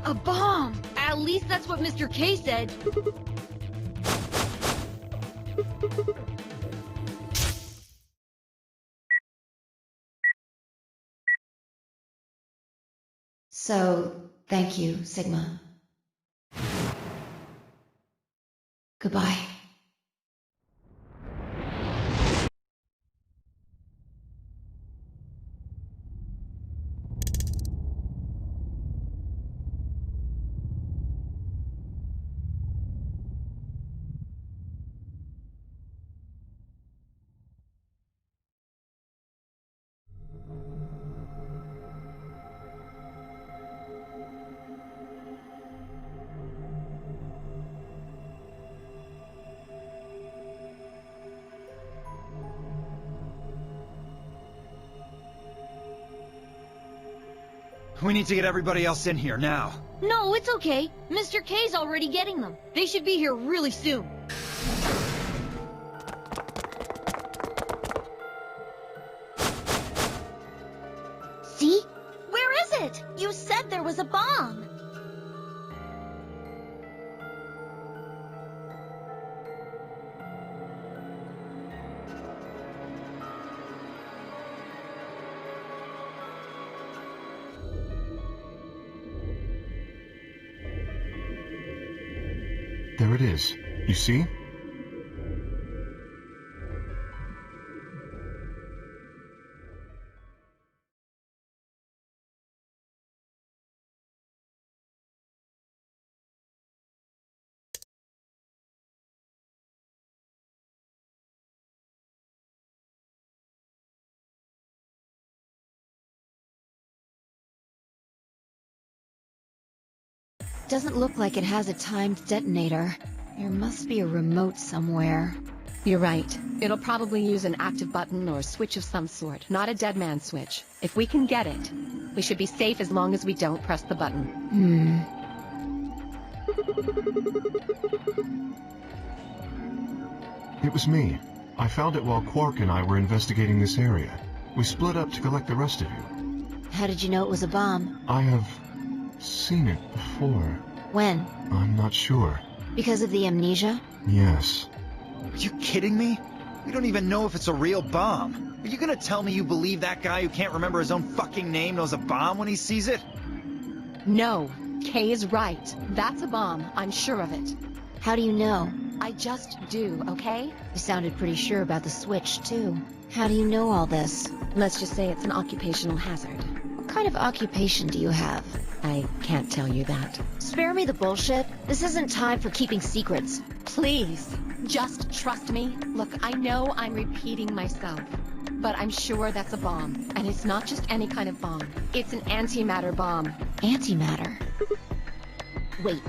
A bomb! At least that's what Mr. K said. So, thank you, Sigma. Goodbye. We need to get everybody else in here, now. No, it's okay. Mr. K's already getting them. They should be here really soon. See? Where is it? You said there was a bomb. There it is. You see? Doesn't look like it has a timed detonator. There must be a remote somewhere. You're right. It'll probably use an active button or switch of some sort, not a dead man switch. If we can get it, we should be safe as long as we don't press the button. It was me. I found it while Quark and I were investigating this area. We split up to collect the rest of you. How did you know it was a bomb? I have seen it before. When? I'm not sure. Because of the amnesia? Yes. Are you kidding me? We don't even know if it's a real bomb. Are you gonna tell me you believe that guy who can't remember his own fucking name knows a bomb when he sees it? No. Kay is right. That's a bomb. I'm sure of it. How do you know? I just do, okay? You sounded pretty sure about the switch, too. How do you know all this? Let's just say it's an occupational hazard. What kind of occupation do you have? I can't tell you that. Spare me the bullshit. This isn't time for keeping secrets. Please, just trust me. Look, I know I'm repeating myself, but I'm sure that's a bomb. And it's not just any kind of bomb. It's an antimatter bomb. Antimatter? Wait,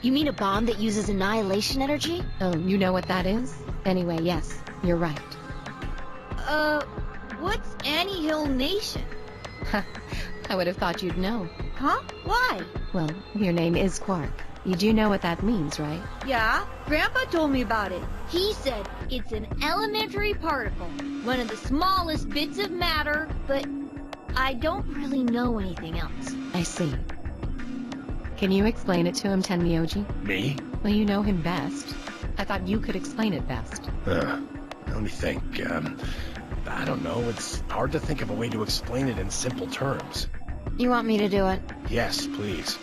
you mean a bomb that uses annihilation energy? Oh, you know what that is? Anyway, yes, you're right. What's Annie-Hill Nation? I would have thought you'd know. Huh? Why? Well, your name is Quark. You do know what that means, right? Yeah, Grandpa told me about it. He said it's an elementary particle, one of the smallest bits of matter, but I don't really know anything else. I see. Can you explain it to him, Tenmyoji? Me? Well, you know him best. I thought you could explain it best. Let me think. I don't know. It's hard to think of a way to explain it in simple terms. You want me to do it? Yes, please.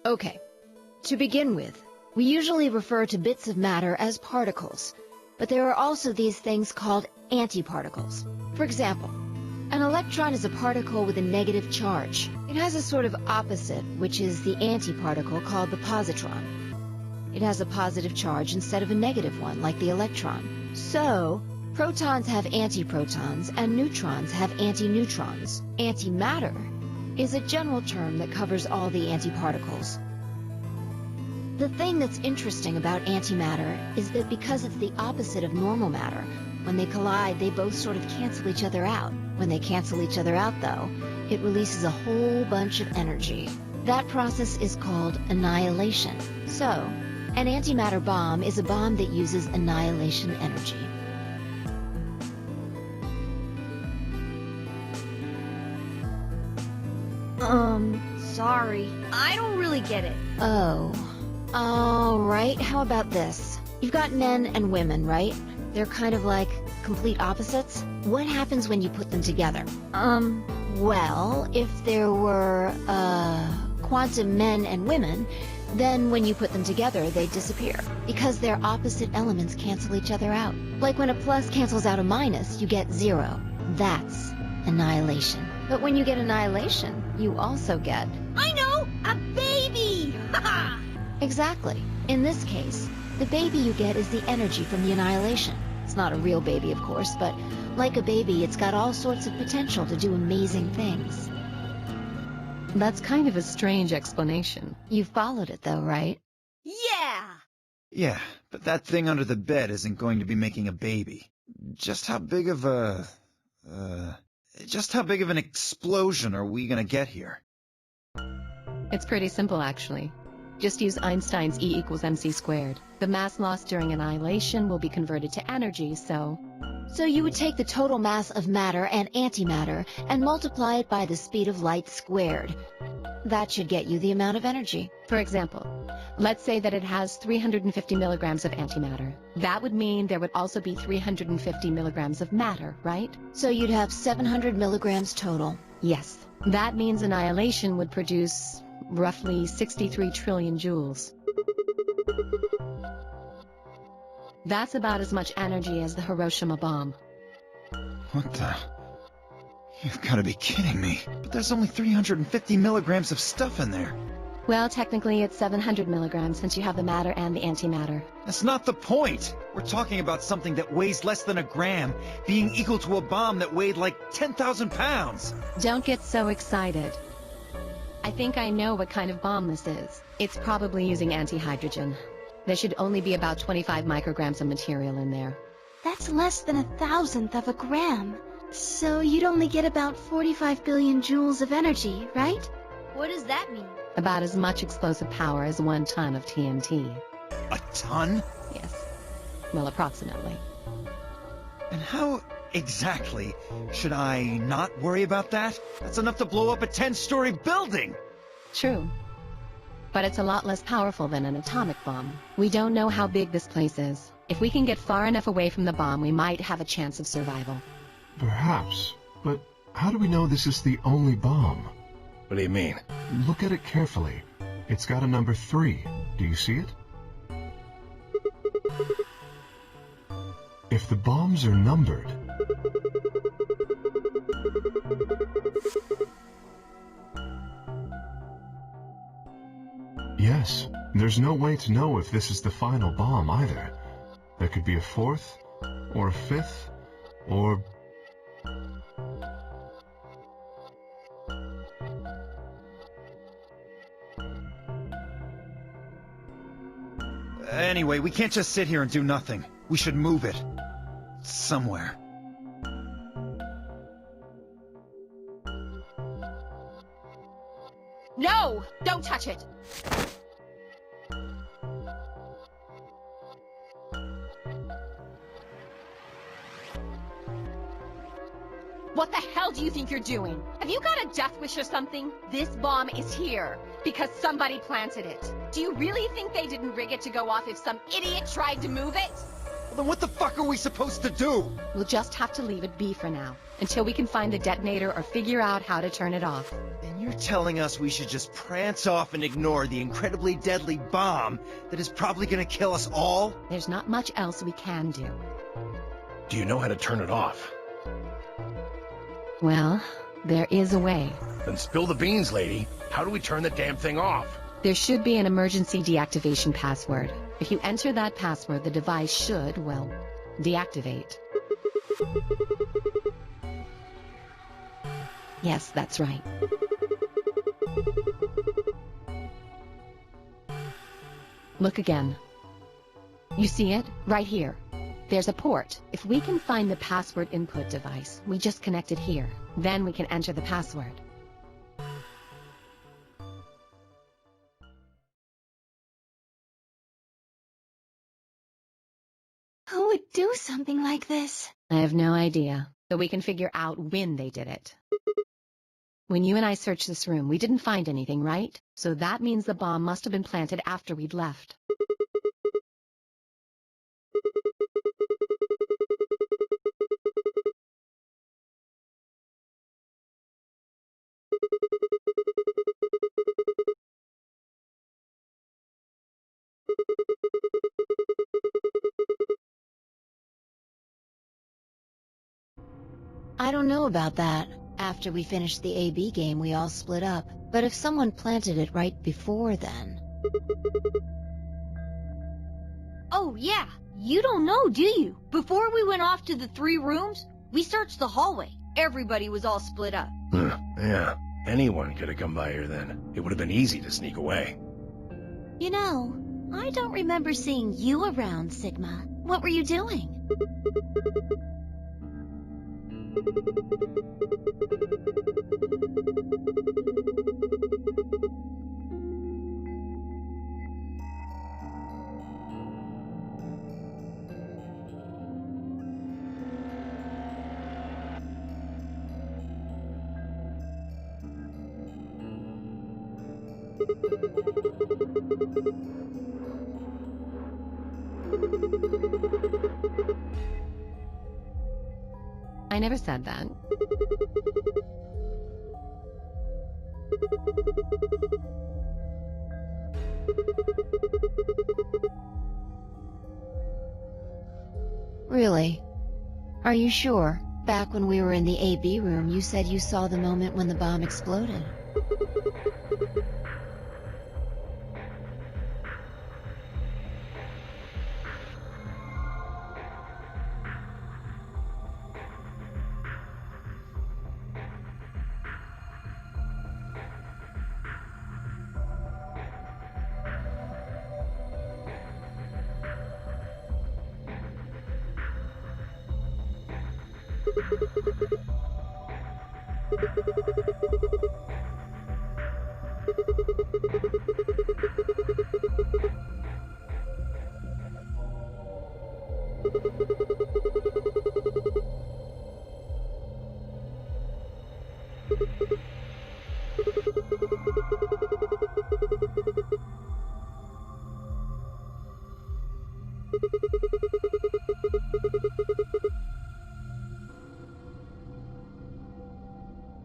Okay. To begin with, we usually refer to bits of matter as particles, but there are also these things called antiparticles. For example, an electron is a particle with a negative charge. It has a sort of opposite, which is the antiparticle called the positron. It has a positive charge instead of a negative one, like the electron. So, protons have antiprotons, and neutrons have antineutrons. Antimatter is a general term that covers all the antiparticles. The thing that's interesting about antimatter is that because it's the opposite of normal matter, when they collide, they both sort of cancel each other out. When they cancel each other out, though, it releases a whole bunch of energy. That process is called annihilation. So, An antimatter bomb is a bomb that uses annihilation energy. Sorry. I don't really get it. Oh. Alright, how about this? You've got men and women, right? They're kind of like complete opposites. What happens when you put them together? Well, if there were, quantum men and women, then when you put them together, they disappear. Because their opposite elements cancel each other out. Like when a plus cancels out a minus, you get 0. That's annihilation. But when you get annihilation, you also get... I know! A baby! Haha! Exactly. In this case, the baby you get is the energy from the annihilation. It's not a real baby, of course, but like a baby, it's got all sorts of potential to do amazing things. That's kind of a strange explanation. You followed it, though, right? Yeah! Yeah, but that thing under the bed isn't going to be making a baby. Just how big of an explosion are we gonna get here? It's pretty simple, actually. Just use Einstein's E equals mc squared. The mass lost during annihilation will be converted to energy, so... So you would take the total mass of matter and antimatter and multiply it by the speed of light squared. That should get you the amount of energy. For example, let's say that it has 350 milligrams of antimatter. That would mean there would also be 350 milligrams of matter, right? So you'd have 700 milligrams total. Yes. That means annihilation would produce roughly 63 trillion joules. That's about as much energy as the Hiroshima bomb. What the... You've got to be kidding me. But there's only 350 milligrams of stuff in there. Well, technically it's 700 milligrams since you have the matter and the antimatter. That's not the point! We're talking about something that weighs less than a gram, being equal to a bomb that weighed like 10,000 pounds! Don't get so excited. I think I know what kind of bomb this is. It's probably using antihydrogen. There should only be about 25 micrograms of material in there. That's less than 1,000th of a gram. So you'd only get about 45 billion joules of energy, right? What does that mean? About as much explosive power as 1 ton of TNT. A ton? Yes. Well, approximately. And how exactly should I not worry about that? That's enough to blow up a 10-story building! True. But it's a lot less powerful than an atomic bomb. We don't know how big this place is. If we can get far enough away from the bomb, we might have a chance of survival. Perhaps. But how do we know this is the only bomb? What do you mean? Look at it carefully. It's got a number 3. Do you see it? If the bombs are numbered... Yes, there's no way to know if this is the final bomb either. There could be a 4th, or a 5th, or... Anyway, we can't just sit here and do nothing. We should move it. Somewhere. No! Don't touch it! What the hell do you think you're doing? Have you got a death wish or something? This bomb is here because somebody planted it. Do you really think they didn't rig it to go off if some idiot tried to move it? Well, then what the fuck are we supposed to do? We'll just have to leave it be for now, until we can find the detonator or figure out how to turn it off. And you're telling us we should just prance off and ignore the incredibly deadly bomb that is probably gonna kill us all? There's not much else we can do. Do you know how to turn it off? Well, there is a way. Then spill the beans, lady. How do we turn the damn thing off? There should be an emergency deactivation password. If you enter that password, the device should, well, deactivate. Yes, that's right. Look again. You see it? Right here. There's a port. If we can find the password input device, we just connect it here. Then we can enter the password. do something like this? I have no idea, but we can figure out when they did it. When you and I searched this room, we didn't find anything, right? So that means the bomb must have been planted after we'd left. I don't know about that. After we finished the AB game, we all split up. But if someone planted it right before then... Oh, yeah. You don't know, do you? Before we went off to the 3 rooms, we searched the hallway. Everybody was all split up. Yeah, anyone could have come by here then. It would have been easy to sneak away. You know, I don't remember seeing you around, Sigma. What were you doing? I never said that. Really? Are you sure? Back when we were in the AB room, you said you saw the moment when the bomb exploded.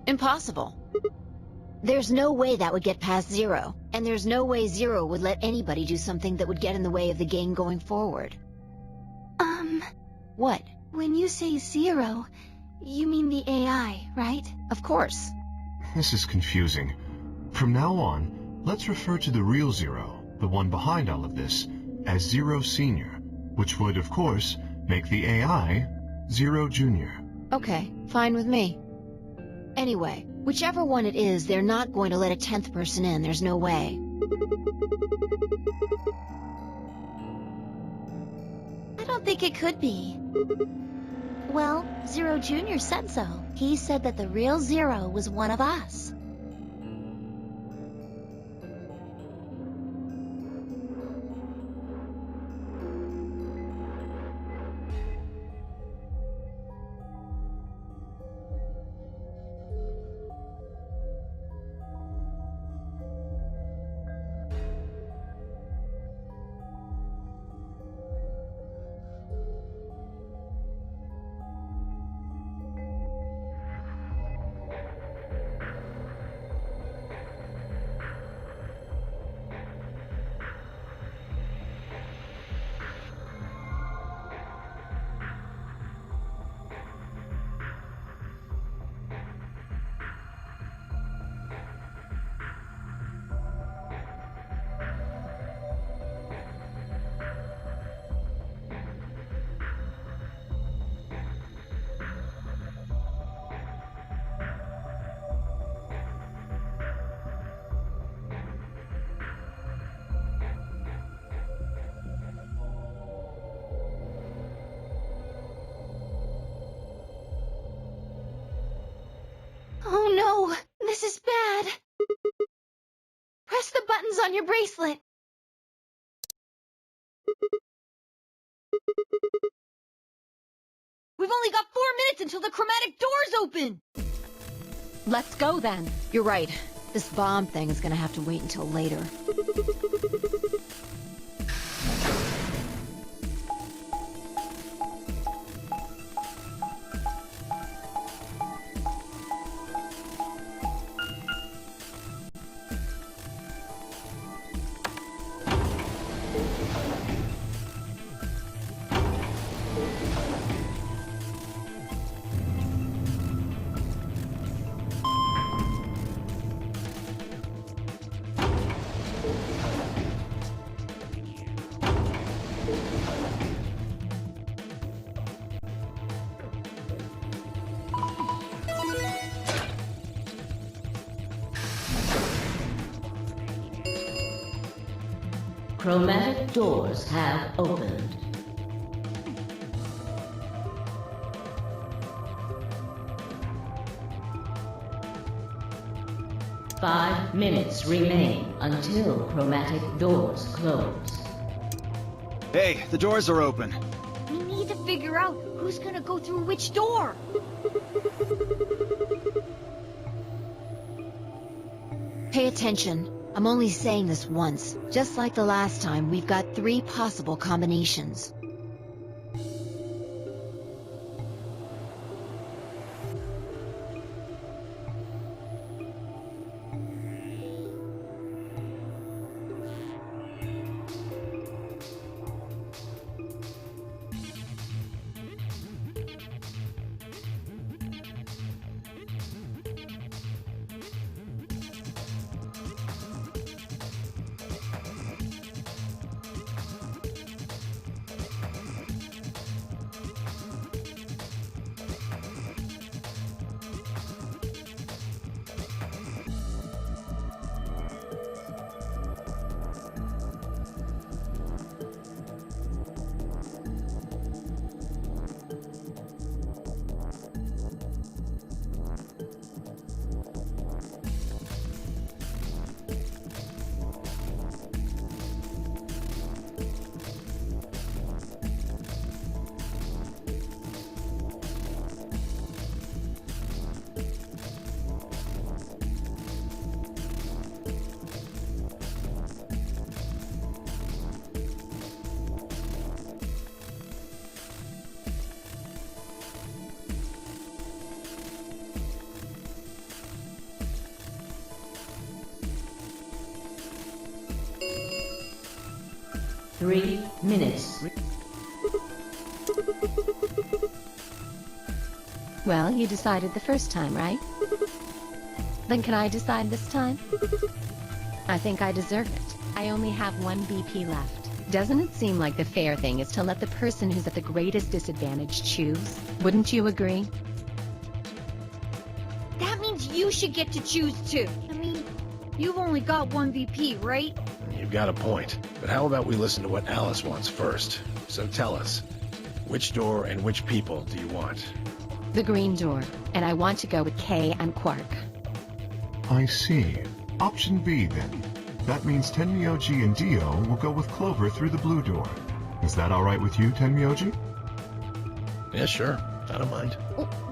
Impossible. There's no way that would get past Zero, and there's no way Zero would let anybody do something that would get in the way of the game going forward. What? When you say Zero, you mean the AI, right? Of course. This is confusing. From now on, let's refer to the real Zero, the one behind all of this, as Zero Senior, which would, of course, make the AI Zero Junior. Okay, fine with me. Anyway, whichever one it is, they're not going to let a 10th person in. There's no way. I don't think it could be. Well, Zero Junior said so. He said that the real Zero was one of us. Oh no, this is bad. Press the buttons on your bracelet. We've only got 4 minutes until the chromatic doors open! Let's go then. You're right. This bomb thing is gonna have to wait until later. Chromatic doors have opened. Five minutes remain until chromatic doors close. Hey, the doors are open. We need to figure out who's gonna go through which door. Pay attention. I'm only saying this once. Just like the last time, we've got 3 possible combinations. Three minutes. Well, you decided the first time, right? Then can I decide this time? I think I deserve it. I only have 1 BP left. Doesn't it seem like the fair thing is to let the person who's at the greatest disadvantage choose? Wouldn't you agree? That means you should get to choose too. I mean, you've only got 1 VP, right? You've got a point. But how about we listen to what Alice wants first? So tell us, which door and which people do you want? The green door. And I want to go with Kay and Quark. I see. Option B, then. That means Tenmyoji and Dio will go with Clover through the blue door. Is that alright with you, Tenmyoji? Yeah, sure. I don't mind.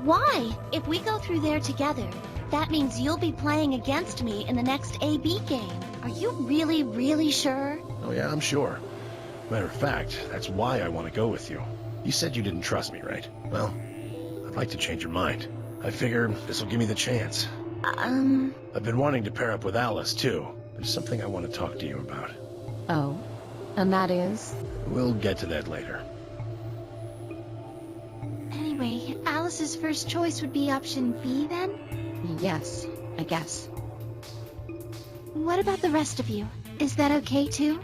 Why? If we go through there together, that means you'll be playing against me in the next AB game. Are you really, really sure? Oh yeah, I'm sure. Matter of fact, that's why I want to go with you. You said you didn't trust me, right? Well, I'd like to change your mind. I figure this'll give me the chance. I've been wanting to pair up with Alice, too. There's something I want to talk to you about. Oh, and that is? We'll get to that later. Anyway, Alice's first choice would be option B, then? Yes, I guess. What about the rest of you? Is that okay, too?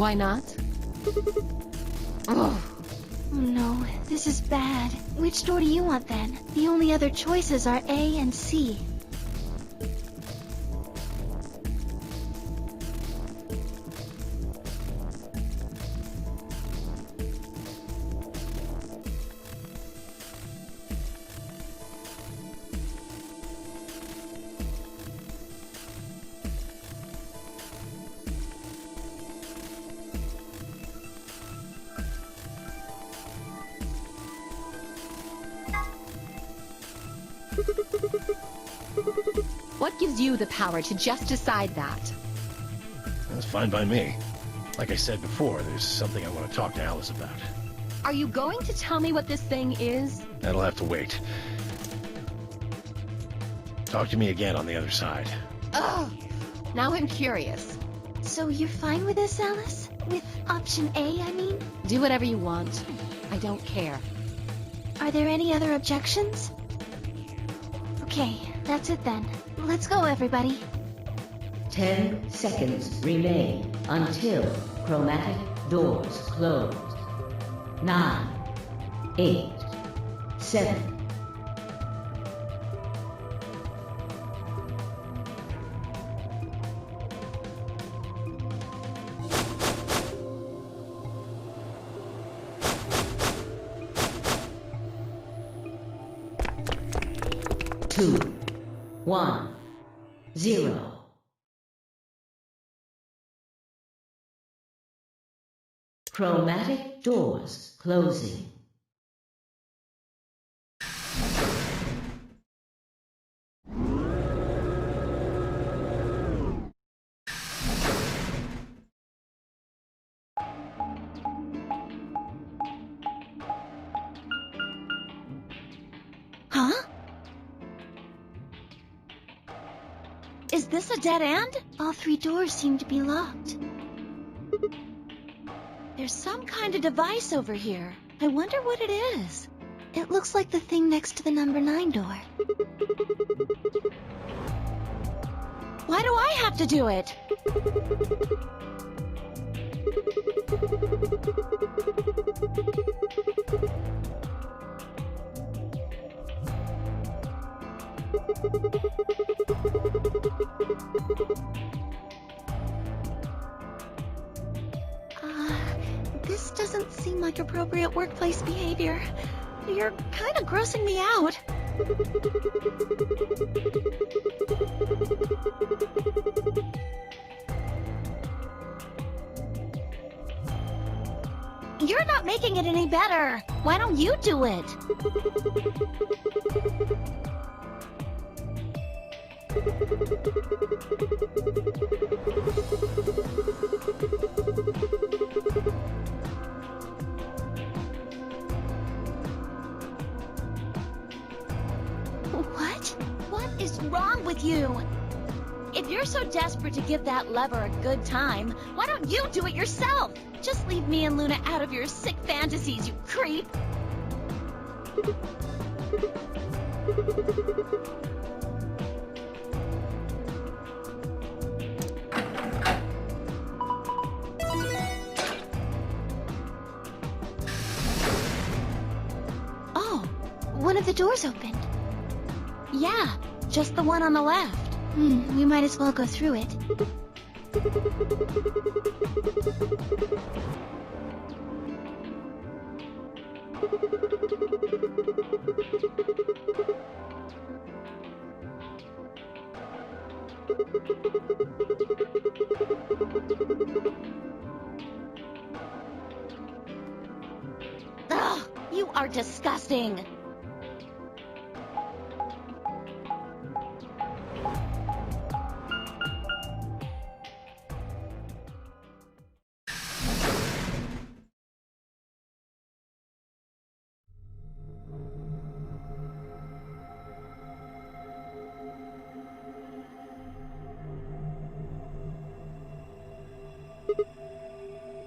Why not? Ugh. Oh no, this is bad. Which door do you want then? The only other choices are A and C. What gives you the power to just decide that? That's fine by me. Like I said before, there's something I want to talk to Alice about. Are you going to tell me what this thing is? That'll have to wait. Talk to me again on the other side. Ugh! Now I'm curious. So you're fine with this, Alice? With option A, I mean? Do whatever you want. I don't care. Are there any other objections? Okay, that's it then. Let's go, everybody. 10 seconds remain until chromatic doors close. 9, 8, 7. Two, 1, 0. Chromatic doors closing. Huh? Is this a dead end? All 3 doors seem to be locked. There's some kind of device over here. I wonder what it is. It looks like the thing next to the number 9 door. Why do I have to do it? This doesn't seem like appropriate workplace behavior. You're kind of grossing me out. You're not making it any better. Why don't you do it? What? What is wrong with you? If you're so desperate to give that lever a good time, why don't you do it yourself? Just leave me and Luna out of your sick fantasies, you creep! Oh, one of the doors opened. Yeah, just the one on the left. We might as well go through it. Ugh, you are disgusting.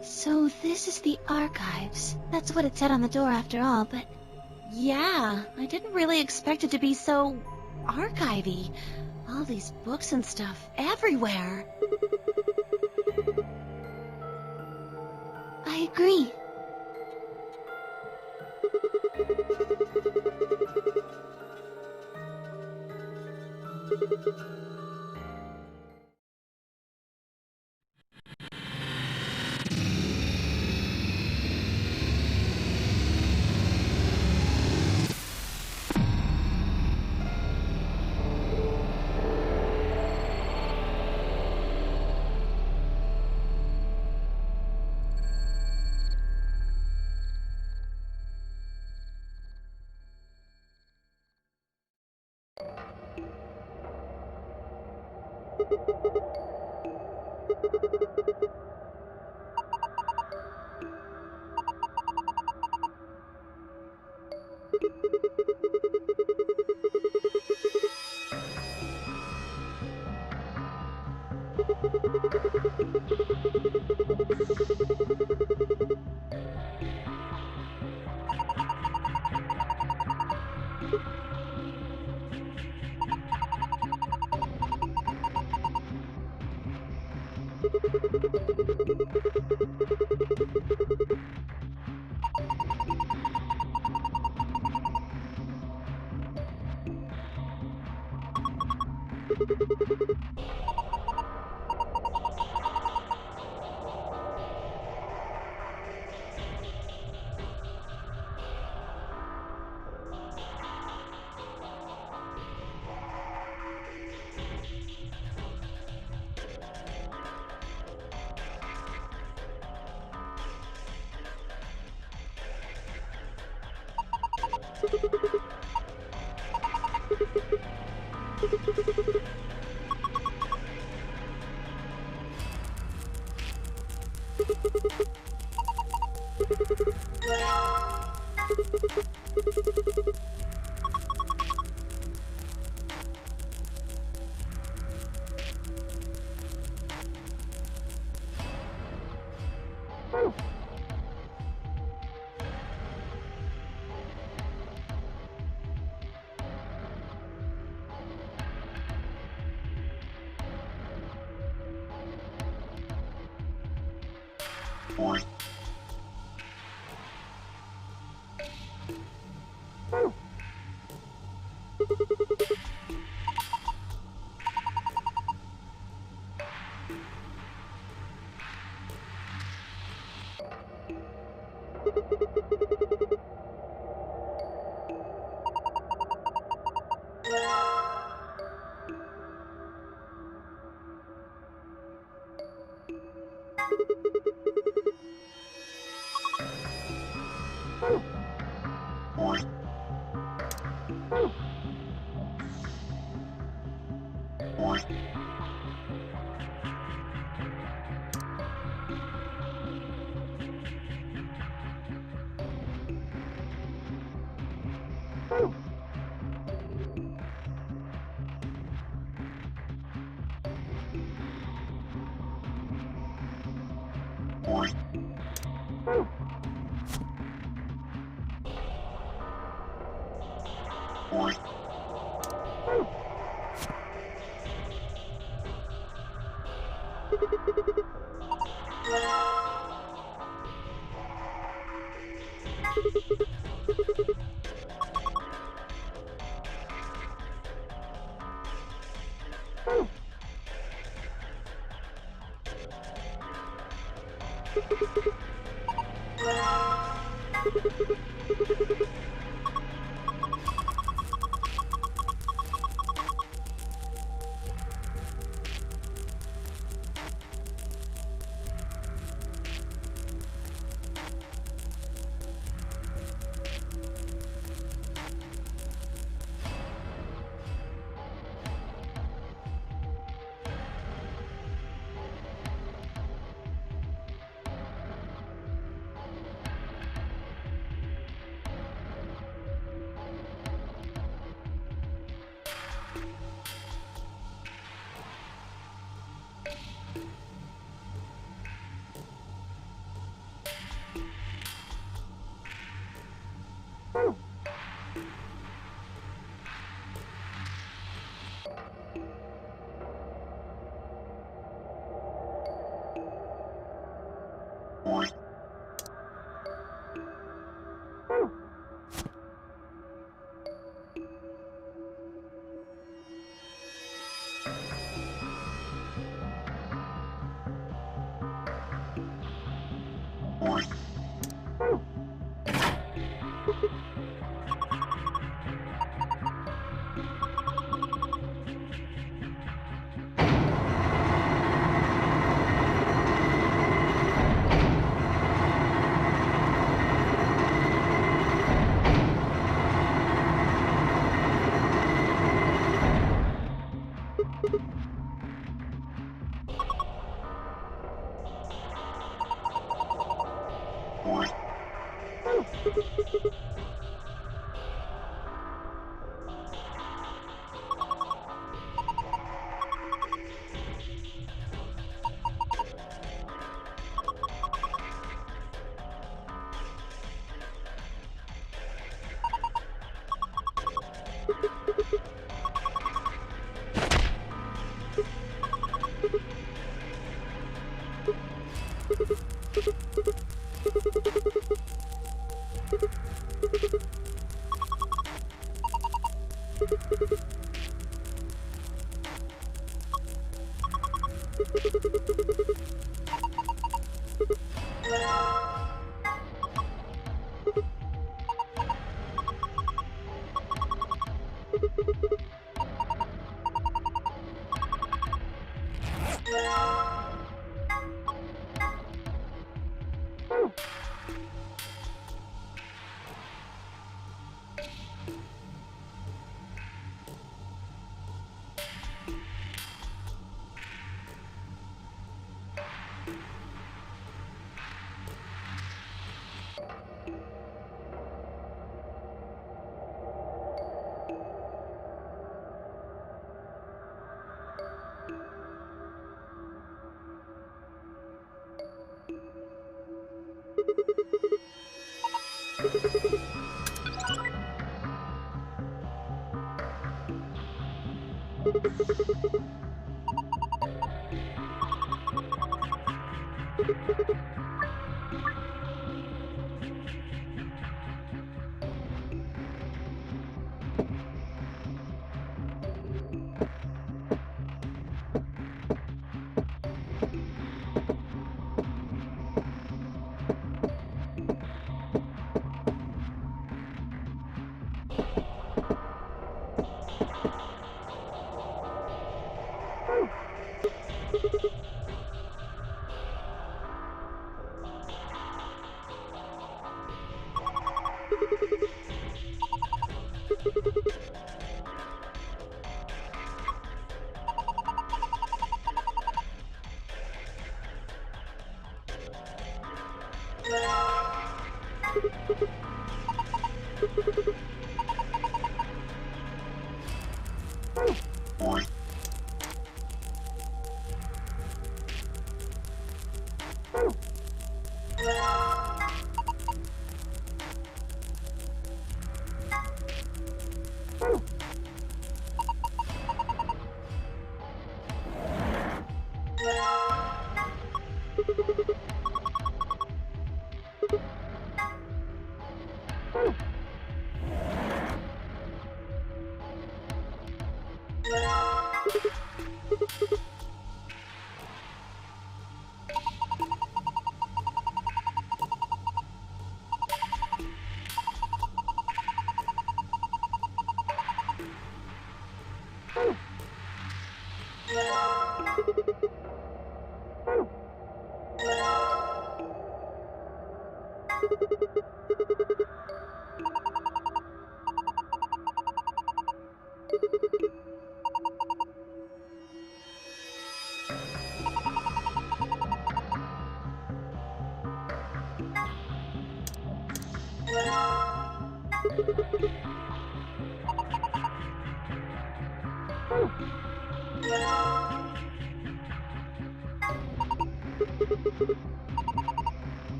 So this is the archives. That's what it said on the door after all, but... Yeah, I didn't really expect it to be so... archivy. All these books and stuff everywhere. agree.